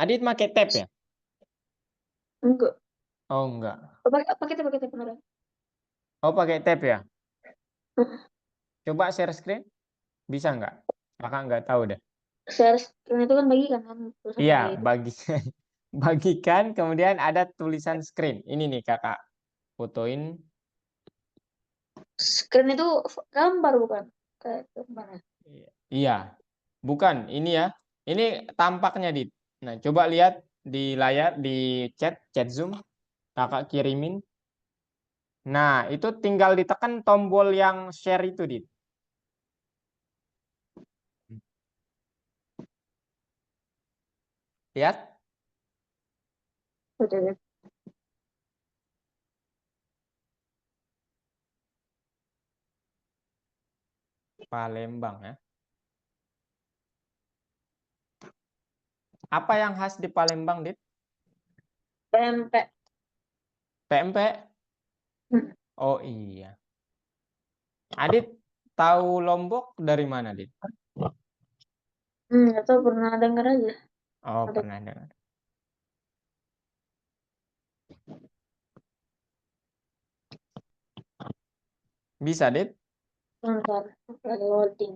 Adit pakai tab ya? Enggak. Oh enggak. Oh, pakai beneran. Oh pakai tab ya? Coba share screen, bisa nggak? Kakak nggak tahu deh. Share screen itu kan bagikan kan, tulisannya Iya, gitu. bagikan, kemudian ada tulisan screen. Ini nih kakak fotoin. Screen itu gambar bukan? Kayak gambar. Iya, bukan ini ya. Ini tampaknya di. Nah, coba lihat di layar, di chat Zoom, kakak kirimin. Nah, itu tinggal ditekan tombol yang share itu, Dit. Lihat, Udah. Palembang ya. Apa yang khas di Palembang, Dit? PMP. PMP? Oh iya. Adit tahu Lombok dari mana, Dit? Atau pernah dengar aja. Oh, Ada pernah dengar. Bisa, Dit? bentar, lagi loading.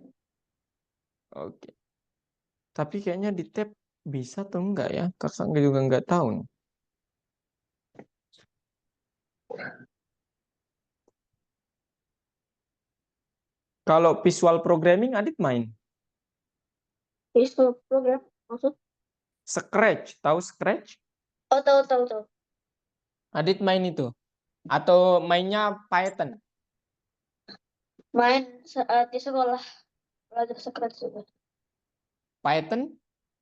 Oke. Tapi kayaknya di tab bisa atau enggak ya? Kakak juga enggak tahu nih. Kalau visual programming Adit main. Visual program maksud? Scratch, tahu Scratch? Oh, tahu. Adit main itu. Atau mainnya Python? Main saat di sekolah belajar Scratch juga. Python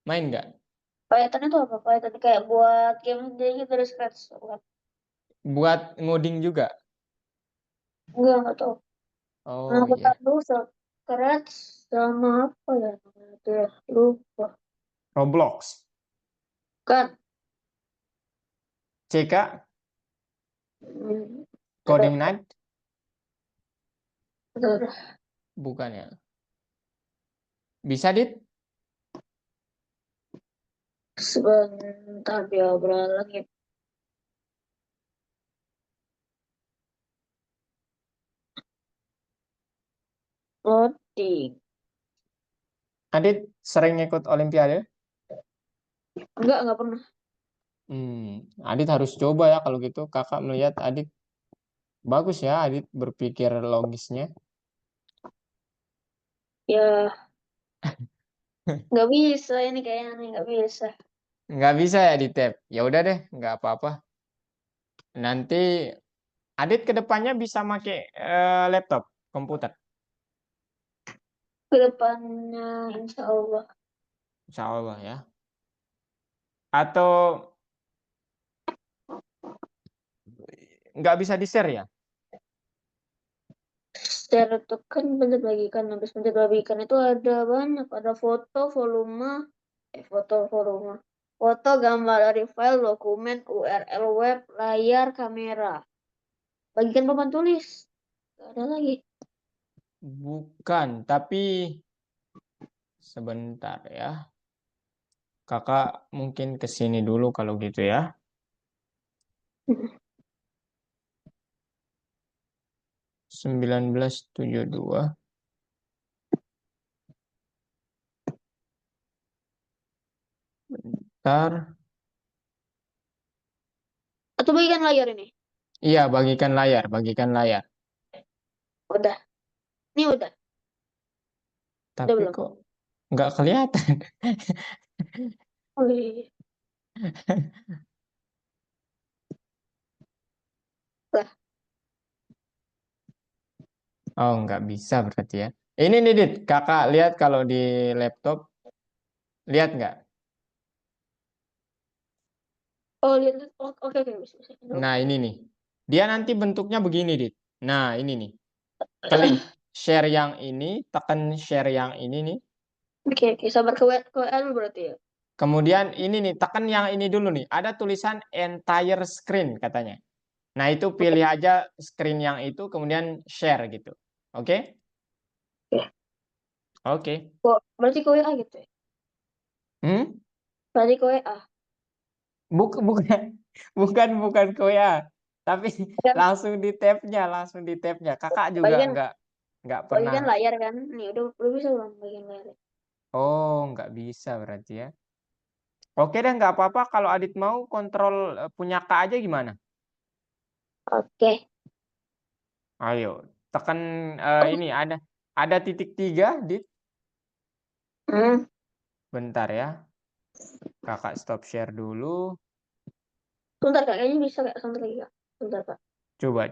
main nggak? Python itu apa? Python kayak buat game jadi dari Scratch bukan? Buat ngoding juga? Enggak tahu. Nah, Oh aku iya. tahu Scratch sama apa ya? Dia lupa. Roblox. Kan? CK, Hmm, ada, Coding Night? ada. Bukan ya. Bisa, Dit? Sebentar dia beralih. Loading. Adit sering ikut Olimpiade? Enggak pernah. Adit harus coba ya kalau gitu. Kakak melihat Adit bagus ya, Adit berpikir logisnya. Ya, nggak bisa ini kayaknya nih, nggak bisa. Nggak bisa ya di tab. Ya udah deh, nggak apa-apa. Nanti Adit kedepannya bisa pakai laptop, komputer. Kedepannya insya Allah. Insya Allah ya. Atau nggak bisa di-share ya? Share itu kan bentuk bagikan. Habis bentuk bagikan itu ada banyak. Ada foto, volume, volume. Foto, gambar dari file, dokumen, URL web, layar, kamera. Bagikan papan tulis. Gak ada lagi. Bukan, tapi sebentar ya. Kakak mungkin ke sini dulu kalau gitu ya. 1972. Bentar. Atau bagikan layar ini. Iya, bagikan layar, bagikan layar. Udah. Ini udah. Udah Tapi belum? kok nggak kelihatan? Oh iya. Lah. Oh, nggak bisa berarti ya. Ini nih, Dit. Kakak lihat kalau di laptop, lihat nggak? Oh, lihat. Oh, oke, oke. Bisa. Nah, ini nih. Dia nanti bentuknya begini, Dit. Nah, ini nih. Klik share yang ini, tekan share yang ini nih. Oke, oke. Sabar ke WA dulu berarti ya. Kemudian ini nih, tekan yang ini dulu nih. Ada tulisan entire screen katanya. Nah, itu Oke, pilih aja screen yang itu, kemudian share gitu. Oke? oke. Oke. Kok berarti ke WA gitu ya? Hmm? Berarti ke WA. Bukan, bukan ke WA. Tapi Kan langsung di tabnya. Kakak juga bagian nggak pernah. bagikan layar kan. Nih udah bisa belum bagian layar. Oh, nggak bisa berarti ya. Oke deh, nggak apa-apa. Kalau Adit mau kontrol punya Kak aja gimana? Oke. Ayo, tekan Oh, ini ada titik 3, Dit. hmm. Bentar ya. Kakak stop share dulu. Sebentar kak, kayaknya bisa kak. Sebentar lagi kak. Sebentar kak. Coba.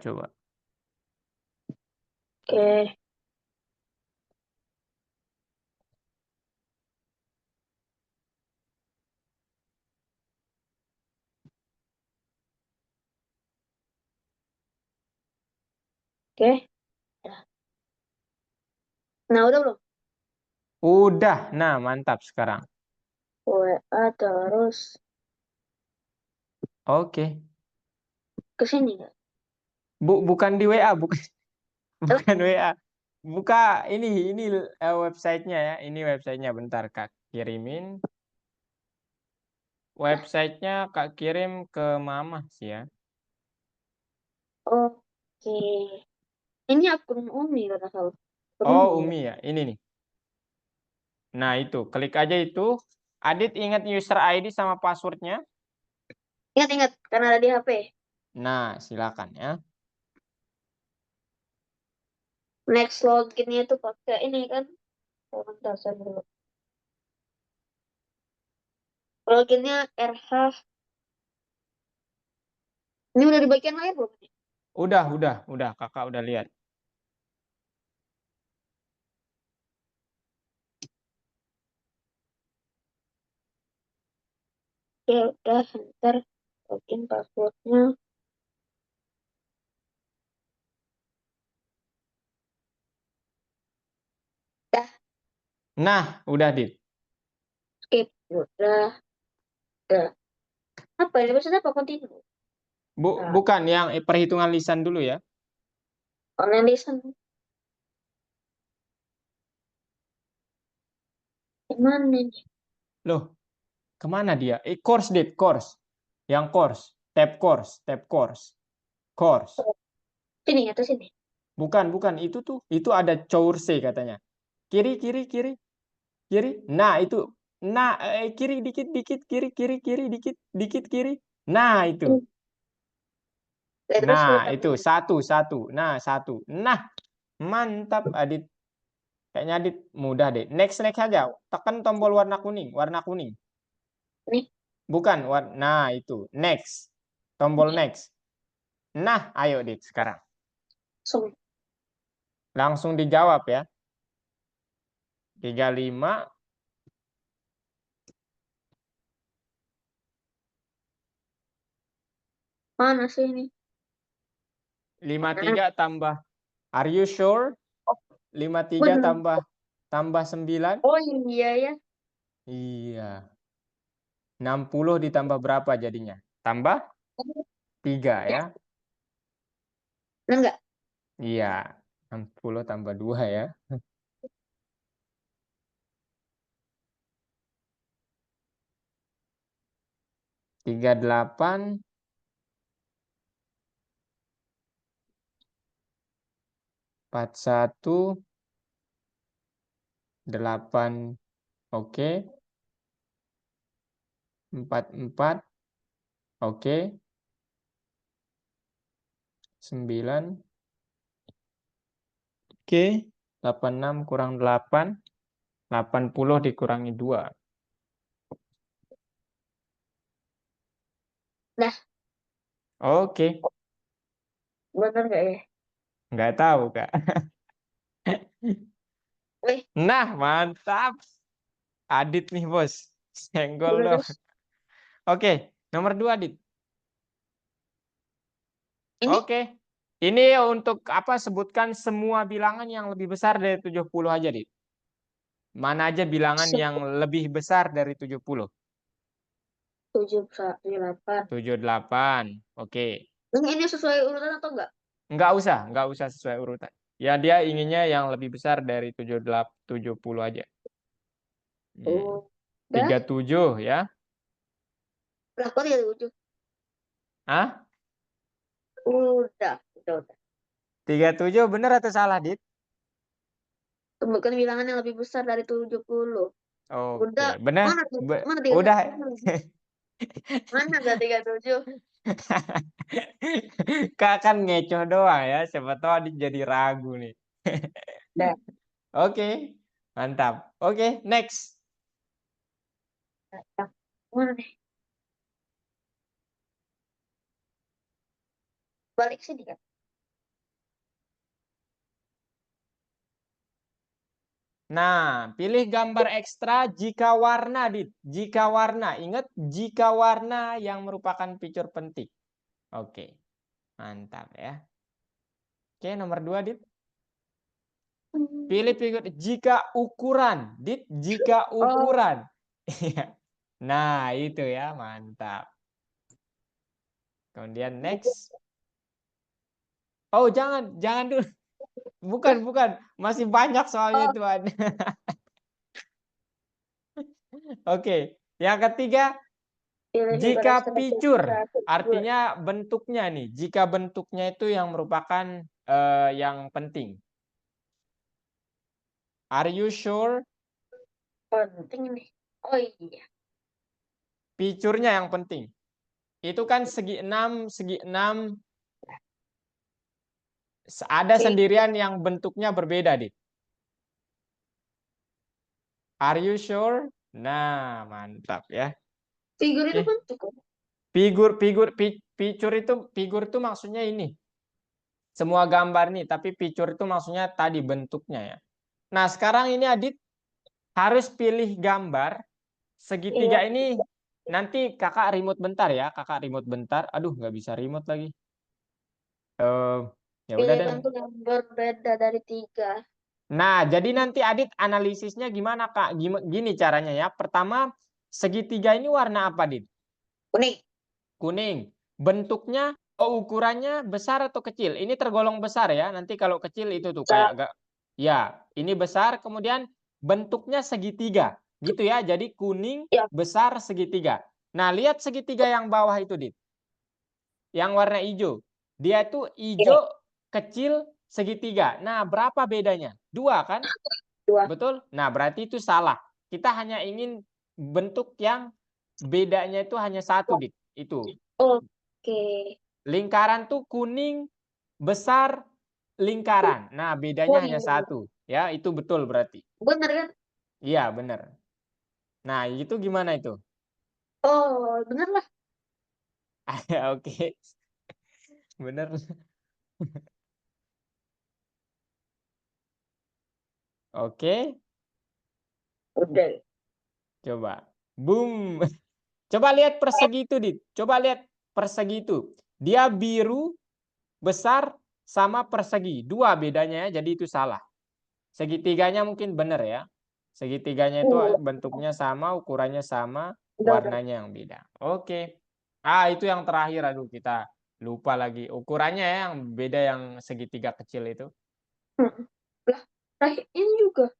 Oke. Oke. Nah udah belum? Udah. Nah, mantap sekarang. WA terus Oke. ke sini kak. Bukan di WA, bukan Eh, bukan WA. Buka ini websitenya ya. Ini websitenya bentar Kak kirimin. Websitenya Kak kirim ke Mama sih ya. Oke. Ini akun Umi kalau salah. Akun Oh, Umi ya. Umi ya. Ini nih. Nah, itu. Klik aja itu. Adit ingat user ID sama passwordnya. Ingat karena ada di HP. Nah, silakan ya. Next loginnya itu pakai ini kan. Sebentar saya dulu. Loginnya RH. Ini udah di bagian layar belum? Udah. Kakak udah lihat. Ya udah, ntar login passwordnya. Dah, Nah, udah Dit. skip. Udah. Apa ini? Maksudnya apa? Continue. Nah, Bukan yang perhitungan lisan dulu ya. online lesson. Gimana nih? Loh, kemana dia? Course Dit, course. Yang course. Tab course. Course. Oh, sini, atas sini. Bukan. Itu tuh. Itu ada course katanya. Kiri. Kiri. Nah, itu. Nah, kiri dikit, kiri, dikit, kiri. Nah, itu. Terus Nah, urutan itu satu. Nah, satu. Nah, mantap, Adit. Kayaknya Adit mudah deh. Next aja. Tekan tombol warna kuning. ini. Bukan, nah itu. Next. Tombol next. Nah, ayo Dit sekarang. Langsung dijawab ya. 35. Mana sih ini? 53 tambah. Are you sure? 53 Bener. tambah 9. Oh iya ya. Iya. 60 ditambah berapa jadinya? Tambah 3 ya. Bener nggak? Iya. 60 tambah 2 ya. 38. 41. 8. Oke. 44. Oke. 9. Oke. 86 kurang 8. 80 dikurangi 2. Dah, Oke. bener nggak ya? Nggak tahu, Kak. Wih, Nah, mantap. Adit nih, Bos. Senggol udah dong. terus. Oke, nomor 2, Adit. Ini Oke. Ini untuk apa? Sebutkan semua bilangan yang lebih besar dari 70 aja, Dit. Mana aja bilangan yang lebih besar dari 70? 78. 78. Oke. Ini sesuai urutan atau enggak? Nggak usah sesuai urutan. Ya, dia inginnya yang lebih besar dari 70 aja. Udah. 37 ya. Lah, kok 37? Hah? Udah. 37 bener atau salah, Dit? Sebutkan bilangan yang lebih besar dari 70. Oke, Udah. bener. Mana? Mana Udah. 37? Mana ada 37? Kak kan ngecoh doang ya. Siapa tahu Adit jadi ragu nih. Udah. Oke, mantap. Oke, next. Mana nih? Balik sini kan? Nah, pilih gambar ekstra jika warna, Dit. Jika warna. Ingat, jika warna yang merupakan fitur penting. Oke, mantap ya. Oke, nomor 2, Dit. Pilih fitur jika ukuran. Dit, jika Oh, ukuran. Nah, itu ya, mantap. Kemudian next. Oh, jangan dulu. Bukan. Masih banyak soalnya oh, Tuhan. Oke, yang ketiga, pilih figur jika ekstra picur, figur. artinya bentuknya nih. Jika bentuknya itu yang merupakan yang penting. Are you sure? Penting nih. Oh iya. Picurnya yang penting. Itu kan segi 6, ada sendirian yang bentuknya berbeda, Dit. Are you sure? Nah, mantap ya. Figur itu Oke. bentuk kan? Figur itu maksudnya ini. Semua gambar nih, tapi picture itu maksudnya tadi bentuknya ya. Nah, sekarang ini Adit harus pilih gambar segitiga Iya. ini. Nanti kakak remote bentar ya, Aduh, nggak bisa remote lagi. Ya udah Pilih deh. bentuk yang berbeda dari 3. Nah, jadi nanti Adit analisisnya gimana, Kak? Gini caranya ya. Pertama, segitiga ini warna apa, Adit? Kuning. Kuning. Bentuknya, ukurannya besar atau kecil? Ini tergolong besar ya. Nanti kalau kecil itu tuh kayak Besar. agak, ya, ini besar. Kemudian bentuknya segitiga, gitu ya. Jadi kuning, Ya. besar, segitiga. Nah, lihat segitiga yang bawah itu, Dit. Yang warna hijau. Dia itu Iya. hijau, kecil, segitiga. Nah, berapa bedanya? 2 kan? 2. Betul? Nah, berarti itu salah. Kita hanya ingin bentuk yang bedanya itu hanya satu, Dit. Itu. Oke. Lingkaran tuh kuning, besar, lingkaran. Nah, bedanya Oh hanya iya. satu. Ya, itu betul berarti. Bener kan? Iya, benar. Nah, itu gimana itu? Oh, bener lah. Oke. Benar. Oke, Udah. coba. Boom. Coba lihat persegi itu, Dit. Coba lihat persegi itu. Dia biru, besar, sama persegi. Dua bedanya ya, jadi itu salah. Segitiganya mungkin benar ya. Segitiganya itu bentuknya sama, ukurannya sama, Udah. warnanya yang beda. Oke. Ah, itu yang terakhir. Aduh, kita lupa lagi. Ukurannya ya, yang beda yang segitiga kecil itu. Lah, ini juga.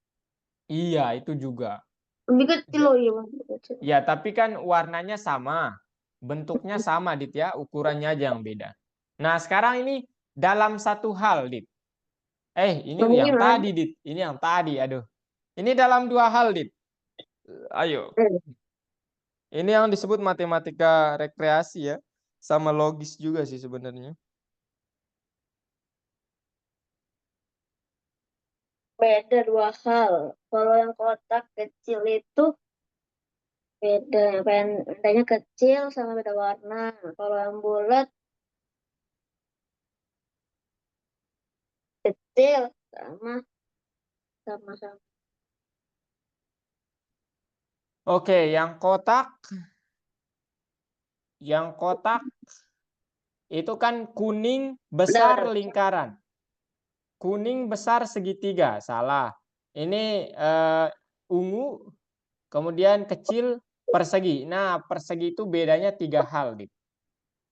Iya, itu juga. Lebih kecil loh ya, Bang. Kecil. Ya, tapi kan warnanya sama. Bentuknya sama, Dit ya. Ukurannya aja yang beda. Nah, sekarang ini dalam satu hal, Dit. Ini Yang yang gimana? tadi, Dit. Ini yang tadi, aduh. Ini dalam dua hal, Dit. Ayo. Ini yang disebut matematika rekreasi ya. Sama logis juga sih sebenarnya. Beda dua hal. Kalau yang kotak kecil itu beda. Pentanya kecil sama beda warna. Kalau yang bulat kecil sama. Oke, yang kotak itu kan kuning besar Udah. lingkaran. Kuning besar segitiga, salah. Ini ungu, kemudian kecil persegi. Nah, persegi itu bedanya 3 hal, Dit.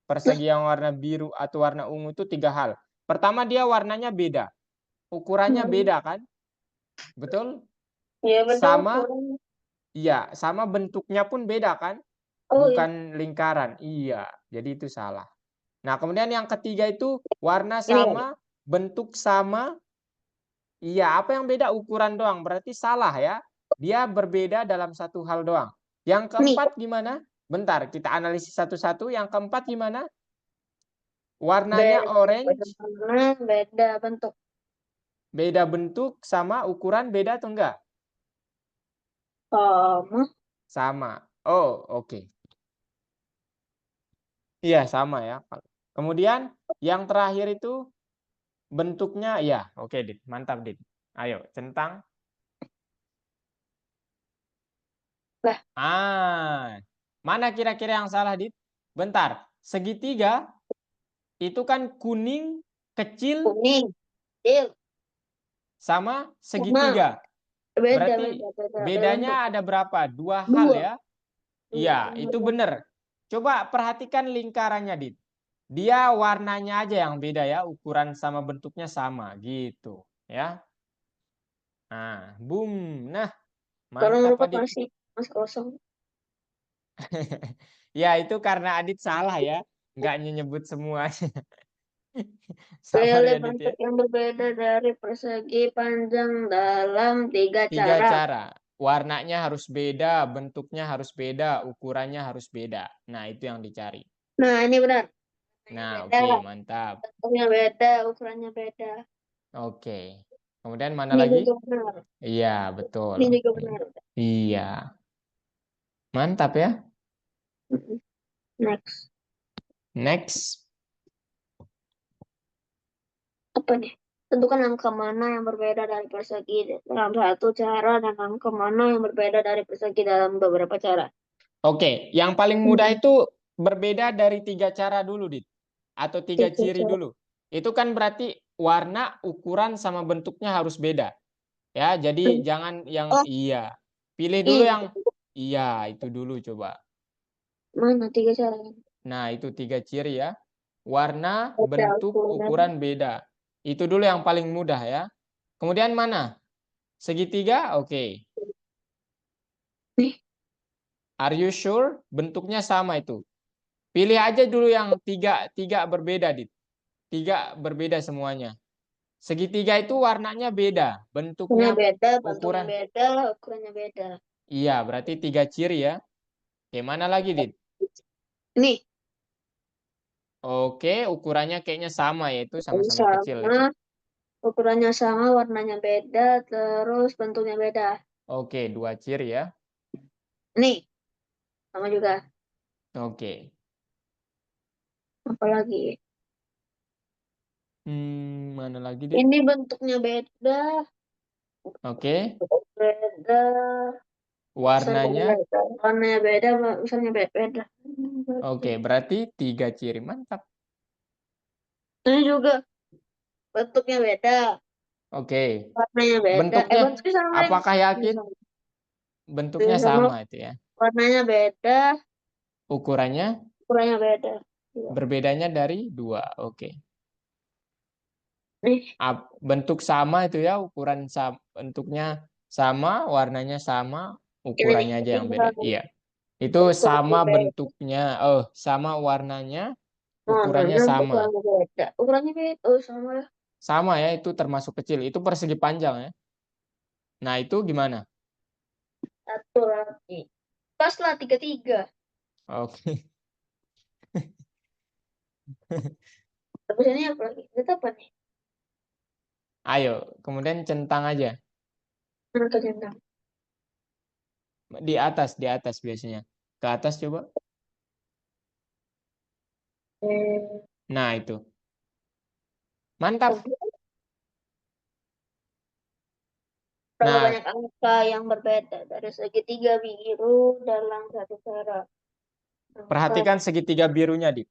Persegi yang warna biru atau warna ungu itu 3 hal. Pertama, dia warnanya beda. Ukurannya beda kan? Betul? Iya betul. Sama, iya, sama bentuknya pun beda kan? Oh iya. Bukan lingkaran. Iya, jadi itu salah. Nah, kemudian yang ketiga itu warna Ini kan. sama, bentuk sama. Iya, apa yang beda? Ukuran doang. Berarti salah ya. Dia berbeda dalam satu hal doang. Yang Nih. keempat gimana? Bentar, kita analisis satu-satu. Yang keempat gimana? Warnanya Beda orange, warna, beda bentuk. beda bentuk sama ukuran beda atau enggak? Sama. Sama. Oh, oke. Iya, sama ya. Kemudian yang terakhir itu bentuknya ya. Oke, Dit. Mantap, Dit. Ayo, centang. Lah, Mana kira-kira yang salah, Dit? Bentar. Segitiga itu kan kuning kecil kuning, kecil, sama sama. segitiga. Beda, Berarti beda, beda, beda bentuk. bedanya ada berapa? 2 hal Dua. ya? Iya, Iya, itu benar. Coba perhatikan lingkarannya, Dit. Dia warnanya aja yang beda ya, ukuran sama bentuknya sama gitu, ya. Nah, boom. Nah, Kalau mantap, rumput Adit. masih kosong. Ya, itu karena Adit salah ya, nggak nyebut semua. Sabar Pilih ya, Dit ya. bentuk yang berbeda dari persegi panjang dalam 3 cara. cara. Warnanya harus beda, bentuknya harus beda, ukurannya harus beda. Nah, itu yang dicari. Nah, ini benar. Warnanya Nah, beda, oke, mantap. bentuknya beda, ukurannya beda. Oke. Kemudian mana Ini lagi? juga benar. Iya, betul. Ini juga benar. Iya. Mantap ya. Next. Next. Apa nih? Tentukan angka mana yang berbeda dari persegi dalam satu cara dan angka mana yang berbeda dari persegi dalam beberapa cara. Oke, yang paling mudah itu berbeda dari 3 cara dulu, Dit. Atau 3 Tiga ciri cara. dulu. Itu kan berarti warna, ukuran, sama bentuknya harus beda. Ya, jadi jangan yang Oh, iya. Pilih dulu ini. yang iya, itu dulu coba. Mana tiga caranya? Nah, itu 3 ciri ya. Warna, Beda bentuk, ukuran. ukuran beda. Itu dulu yang paling mudah ya. Kemudian mana? Segitiga? Oke. Nih, Are you sure? Bentuknya sama itu. Pilih aja dulu yang tiga berbeda, Dit. 3 berbeda semuanya. Segitiga itu warnanya beda, warnanya bentuknya, beda, bentuknya ukuran. beda, ukurannya beda. Iya, berarti 3 ciri ya. Oke, mana lagi, Dit? Ini Oke, ukurannya kayaknya sama yaitu sama-sama kecil sama, itu. ukurannya sama, warnanya beda, terus bentuknya beda. Oke, 2 ciri ya. Nih, sama juga. Oke. Apalagi? Mana lagi, Dit? Ini bentuknya beda, Oke. beda, besarnya Warnanya. beda, warnanya beda, besarnya beda. Oke, berarti 3 ciri. Mantap. Ini juga bentuknya beda, Oke. warnanya beda. Bentuknya, Bentuknya sama yang apakah yakin? sama. Bentuknya Sama, sama itu ya. warnanya beda, Ukurannya ukurannya beda. Iya. berbedanya dari 2. Oke. Nih, Bentuk sama itu ya, ukuran bentuknya sama, warnanya sama, ini nih, ukurannya aja yang tinggal beda. Iya. Itu bentuknya sama beda. bentuknya, sama warnanya, ukurannya Warnanya sama. ukurannya beda. Ukurannya beda. Oh, sama ya. Sama ya, itu termasuk kecil. Itu persegi panjang ya. Nah, itu gimana? Satu lagi. Pas lah tiga-tiga. Oke. Terus ini apa lagi? Itu apa nih? Ayo, kemudian centang aja. Mana kejendang? Di atas biasanya. Ke atas coba. Eh, Nah, itu. Mantap. Berapa Nah, banyak angka yang berbeda dari segitiga biru dalam satu cara? Angka perhatikan segitiga birunya, Dit.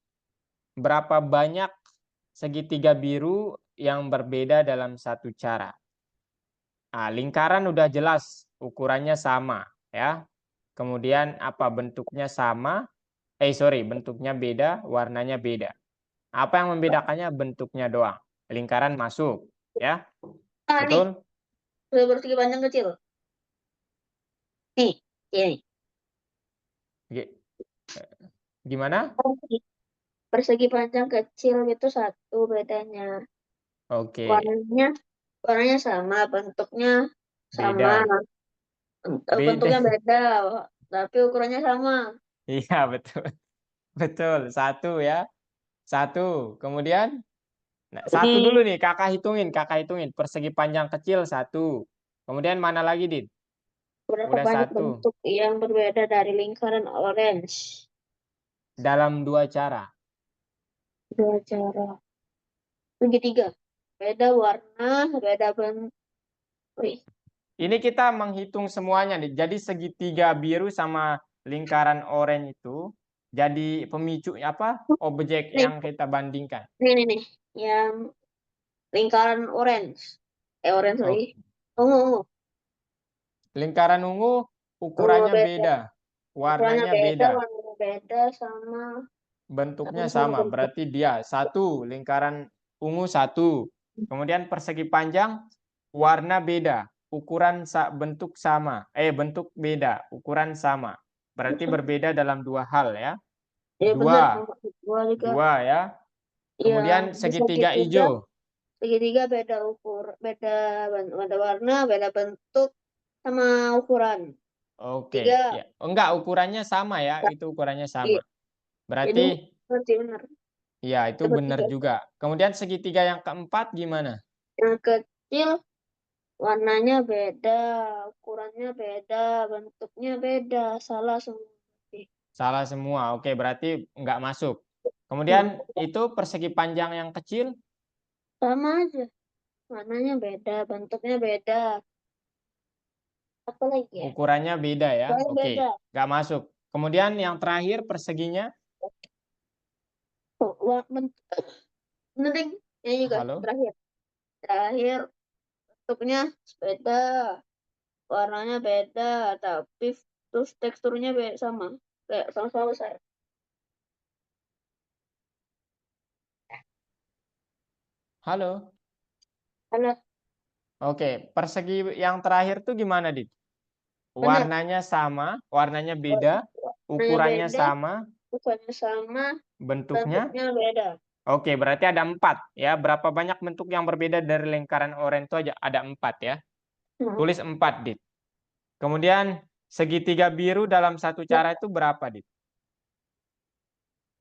Berapa banyak segitiga biru yang berbeda dalam satu cara? Nah, lingkaran udah jelas, ukurannya sama, ya. Kemudian apa bentuknya sama? Bentuknya beda, warnanya beda. Apa yang membedakannya? Bentuknya doang. Lingkaran masuk, ya. nih, Betul? sudah persegi panjang kecil. Nih, ini. G- Gimana? Persegi panjang kecil itu satu bedanya. Oke, Warnanya, warnanya sama, bentuknya sama. beda. Beda. Bentuknya beda, tapi ukurannya sama. Iya, betul. Betul. Satu ya. Satu. Kemudian, nah, satu dulu Ini nih, kakak hitungin. Persegi panjang kecil satu. Kemudian mana lagi, Dit? berapa Udah banyak satu. bentuk yang berbeda dari lingkaran orange? Dalam 2 cara. Dua cara. Segitiga. Beda warna, beda bentuk. Wih, Ini kita menghitung semuanya nih. Jadi segitiga biru sama lingkaran oranye itu jadi pemicu apa? Objek nih, yang kita bandingkan. nih. Yang lingkaran orange. Orange lagi. Oh, Ungu, ungu. lingkaran ungu Ungu ukurannya beda. beda, Ukurannya warnanya beda, beda, warnanya beda sama bentuknya sama sama. bentuk. Berarti dia satu, lingkaran ungu satu. Kemudian persegi panjang warna beda, ukuran bentuk sama. Bentuk beda, ukuran sama. Berarti berbeda dalam 2 hal ya. Iya benar, Dua, nomor dua juga. dua ya. Iya, Kemudian di segitiga segitiga, hijau. segitiga beda beda beda warna, beda bentuk, sama ukuran. Oke, Tiga, ya. Enggak, ukurannya sama ya. Itu ukurannya sama. iya, jadi Berarti berarti benar. ya itu Itu benar bertiga. juga. Kemudian segitiga yang keempat gimana? Yang kecil warnanya beda, ukurannya beda, bentuknya beda, salah semua. Salah semua. Oke, berarti enggak masuk. Kemudian Nah, itu persegi panjang yang kecil, sama aja, warnanya beda, bentuknya beda. Apa lagi ya? ukurannya beda ya. Ukurannya Oke, beda. enggak masuk. Kemudian yang terakhir perseginya, Oh, penting, ini juga halo? terakhir. Terakhir, bentuknya beda, warnanya beda, tapi terus teksturnya beda sama. Kayak sama-sama besar. Halo? Karena Oke, persegi yang terakhir tuh gimana, Dit? benar, Warnanya sama, warnanya beda, warnanya ukurannya beda, sama, ukurannya sama, bentuknya. bentuknya beda. Oke, berarti ada 4 ya. Berapa banyak bentuk yang berbeda dari lingkaran oranye itu aja ada 4 ya. Hmm. Tulis 4, Dit. Kemudian segitiga biru dalam satu cara itu berapa, Dit?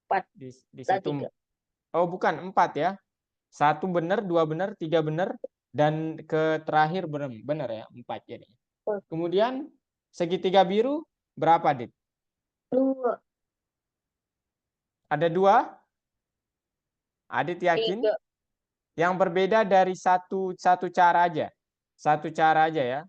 4 Di dan situ, 3. oh bukan 4 ya. 1 benar, 2 benar, 3 benar, dan ke terakhir benar ya, 4 jadi. Kemudian segitiga biru berapa, Dit? 2, Ada 2? Adit yakin? 3. Yang berbeda dari satu cara aja. Satu cara aja ya.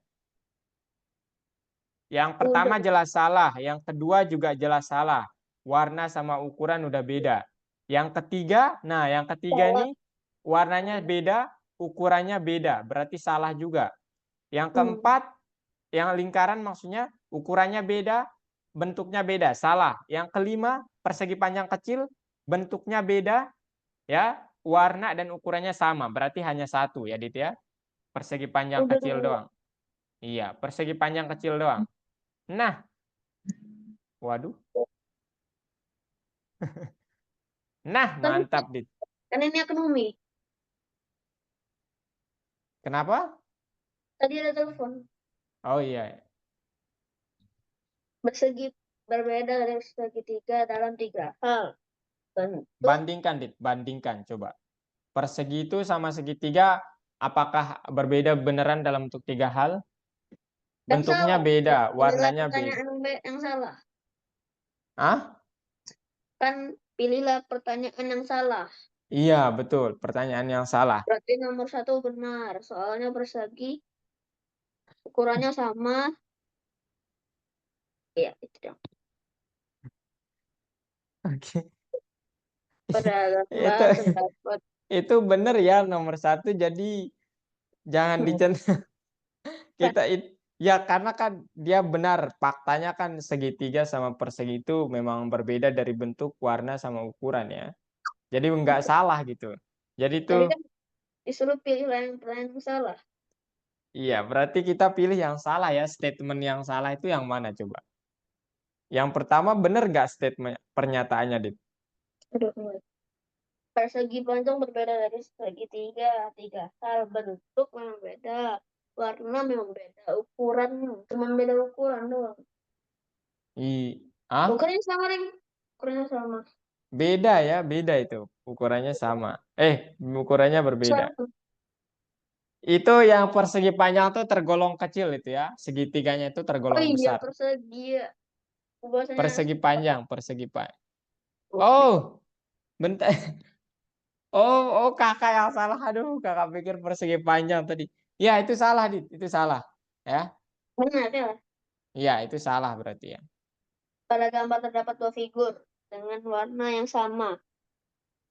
Yang pertama Udah. jelas salah, yang kedua juga jelas salah. Warna sama ukuran udah beda. Yang ketiga, nah yang ketiga Salah. ini warnanya beda, ukurannya beda, berarti salah juga. Yang Hmm. keempat, yang lingkaran maksudnya ukurannya beda, bentuknya beda, salah. Yang kelima, persegi panjang kecil, bentuknya beda, ya, warna dan ukurannya sama, berarti hanya satu ya, Dit ya. Persegi panjang Udah kecil 2. doang. Iya, persegi panjang kecil doang. Nah, waduh. Nah, Tapi mantap, Dit. kan ini ekonomi. Kenapa? Tadi ada telepon. Oh iya. Bersegi berbeda dari segitiga dalam 3 hal. Bentuk. Bandingkan, Dit. Bandingkan, coba. Persegi itu sama segitiga, apakah berbeda beneran dalam bentuk 3 hal? Kan Bentuknya salah. beda, Pilihlah warnanya beda. pertanyaan yang salah. Ah? Kan pilihlah pertanyaan yang salah. Iya, betul. Pertanyaan yang salah. Berarti nomor 1 benar. Soalnya persegi ukurannya sama. Ya, itu dong. Oke. Pada Itu gambar terdapat. itu bener ya nomor 1. Jadi jangan dicentang. Ya karena kan dia benar. Faktanya kan segitiga sama persegi itu memang berbeda dari bentuk, warna, sama ukuran ya. Jadi nggak salah gitu. Jadi itu Tadi kan disuruh pilih yang pertanyaan yang salah. iya, berarti kita pilih yang salah ya. Statement yang salah itu yang mana coba? Yang pertama bener nggak statement pernyataannya, Dit? Aduh, persegi panjang berbeda dari segitiga. 3 hal. Bentuk memang beda. Warna memang beda. Ukuran cuma beda ukuran doang. Ah? Ukurannya sama, Reng. Ukurannya sama. Beda ya, beda itu. Ukurannya sama. Ukurannya berbeda. Sama. Itu yang persegi panjang tuh tergolong kecil itu ya. Segitiganya itu Oh tergolong iya, besar. persegi ya. Bahasanya Persegi panjang, persegi panjang. oke. Oh, bentar. Oh, kakak yang salah. Aduh, kakak pikir persegi panjang tadi. Ya, itu salah, Dit. Itu salah. Ya. Benar ya. Iya, itu salah berarti ya. Pada gambar terdapat 2 figur dengan warna yang sama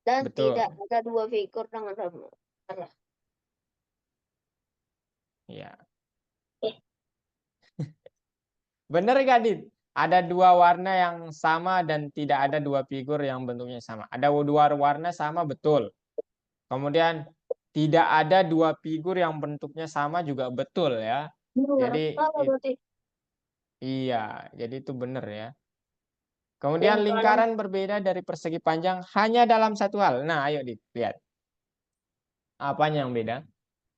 dan tidak Betul. ada 2 figur dengan sama. Salah. Iya. Eh, Bener gak, Dit? Ada 2 warna yang sama dan tidak ada 2 figur yang bentuknya sama. Ada 2 warna sama, betul. Kemudian tidak ada 2 figur yang bentuknya sama juga betul ya. benar. Jadi Salah berarti. iya, jadi itu benar ya. Kemudian Lingkaran lingkaran berbeda dari persegi panjang hanya dalam satu hal. Nah, ayo lihat. Apanya yang beda?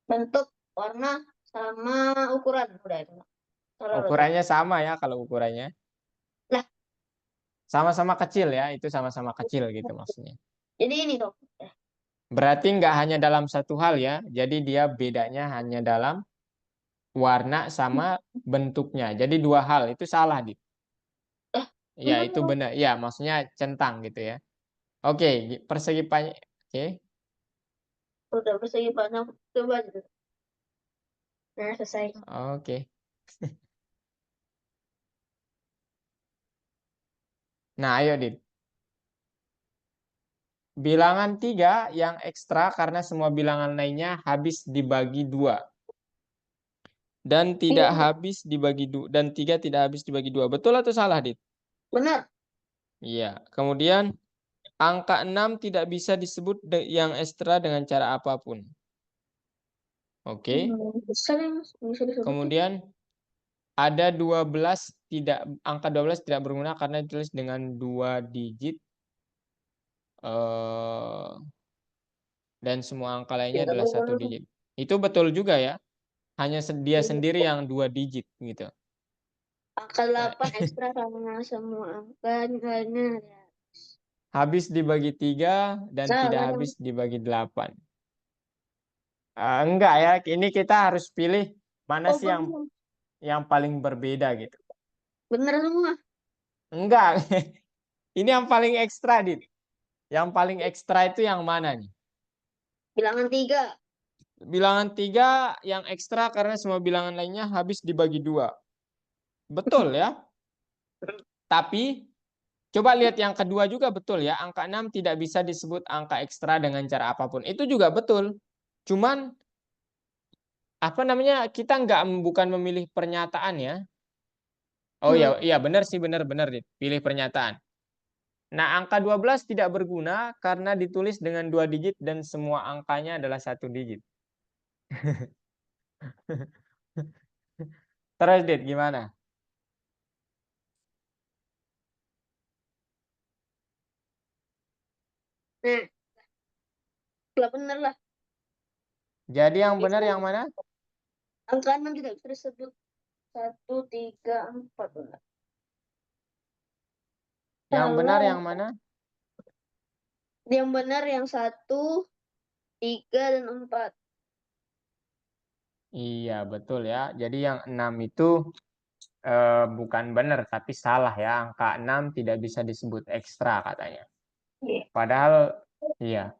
bentuk, warna, sama ukuran. Udah itu. Salah berarti. Ukurannya sama ya kalau ukurannya. Lah, Sama-sama kecil ya, itu sama-sama kecil gitu maksudnya. jadi ini dong. Berarti nggak hanya dalam satu hal ya, jadi dia bedanya hanya dalam warna sama bentuknya. Jadi 2 hal, itu salah, Dit. Eh, Ya, benar itu dong. benar. Ya, maksudnya centang gitu ya. Oke, persegi panjang. Oke. Udah persegi panjang. Coba gitu. Nah, selesai. Oke. Nah, ayo, Dit. Bilangan 3 yang ekstra karena semua bilangan lainnya habis dibagi 2 dan Iya, tidak habis dibagi 2 dan 3 tidak habis dibagi 2. Betul atau salah, Dit? benar. Iya. Kemudian angka 6 tidak bisa disebut yang ekstra dengan cara apapun. Oke. Bisa nih, Mas. Bisa disebutin. Kemudian ada 12 tidak angka 12 tidak berguna karena ditulis dengan 2 digit eh dan semua angka lainnya Tidak adalah 1 berguna. digit. Itu betul juga ya. Hanya dia Iya. sendiri yang 2 digit gitu. Angka 8 ekstra sama semua angkanya. Habis dibagi 3 dan tidak Salah dong. habis dibagi 8. Enggak ya, ini kita harus pilih mana Oh, sih yang paling berbeda gitu. bener semua. Enggak, ini yang paling ekstra, Dit. Yang paling ekstra itu yang mana nih? Bilangan 3. Bilangan 3 yang ekstra karena semua bilangan lainnya habis dibagi 2. Betul ya? Tapi coba lihat yang kedua juga betul ya. Angka 6 tidak bisa disebut angka ekstra dengan cara apapun. Itu juga betul. Cuman apa namanya? Kita bukan memilih pernyataan ya. Oh iya, iya benar sih, benar Dit. Pilih pernyataan. Nah, angka 12 tidak berguna karena ditulis dengan 2 digit dan semua angkanya adalah 1 digit. Terus, Dit, gimana? Nah, lah bener lah. Jadi yang benar yang mana? Angka 6 tidak bisa disebut 1, 3, 4. Benar. Yang benar Salah. yang mana? Yang benar yang 1, 3, dan 4. Iya, betul ya. Jadi yang 6 itu bukan benar, tapi salah ya. Angka 6 tidak bisa disebut ekstra katanya. Yeah. Padahal, iya.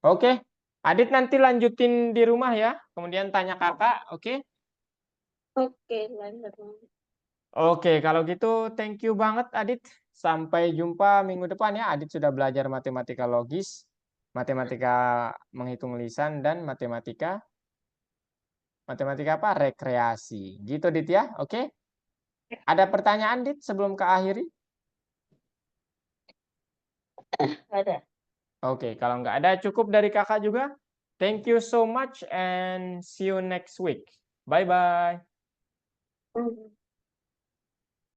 Oke, Adit nanti lanjutin di rumah ya. Kemudian tanya kakak, oke? Oke, lanjut. Oke, kalau gitu thank you banget Adit. Sampai jumpa minggu depan ya. Adit sudah belajar matematika logis, matematika menghitung lisan, dan matematika apa? Rekreasi. Gitu Dit ya, oke? Ada pertanyaan Dit sebelum ke akhiri? Ada. Oke, kalau nggak ada cukup dari kakak juga. Thank you so much and see you next week. Bye-bye.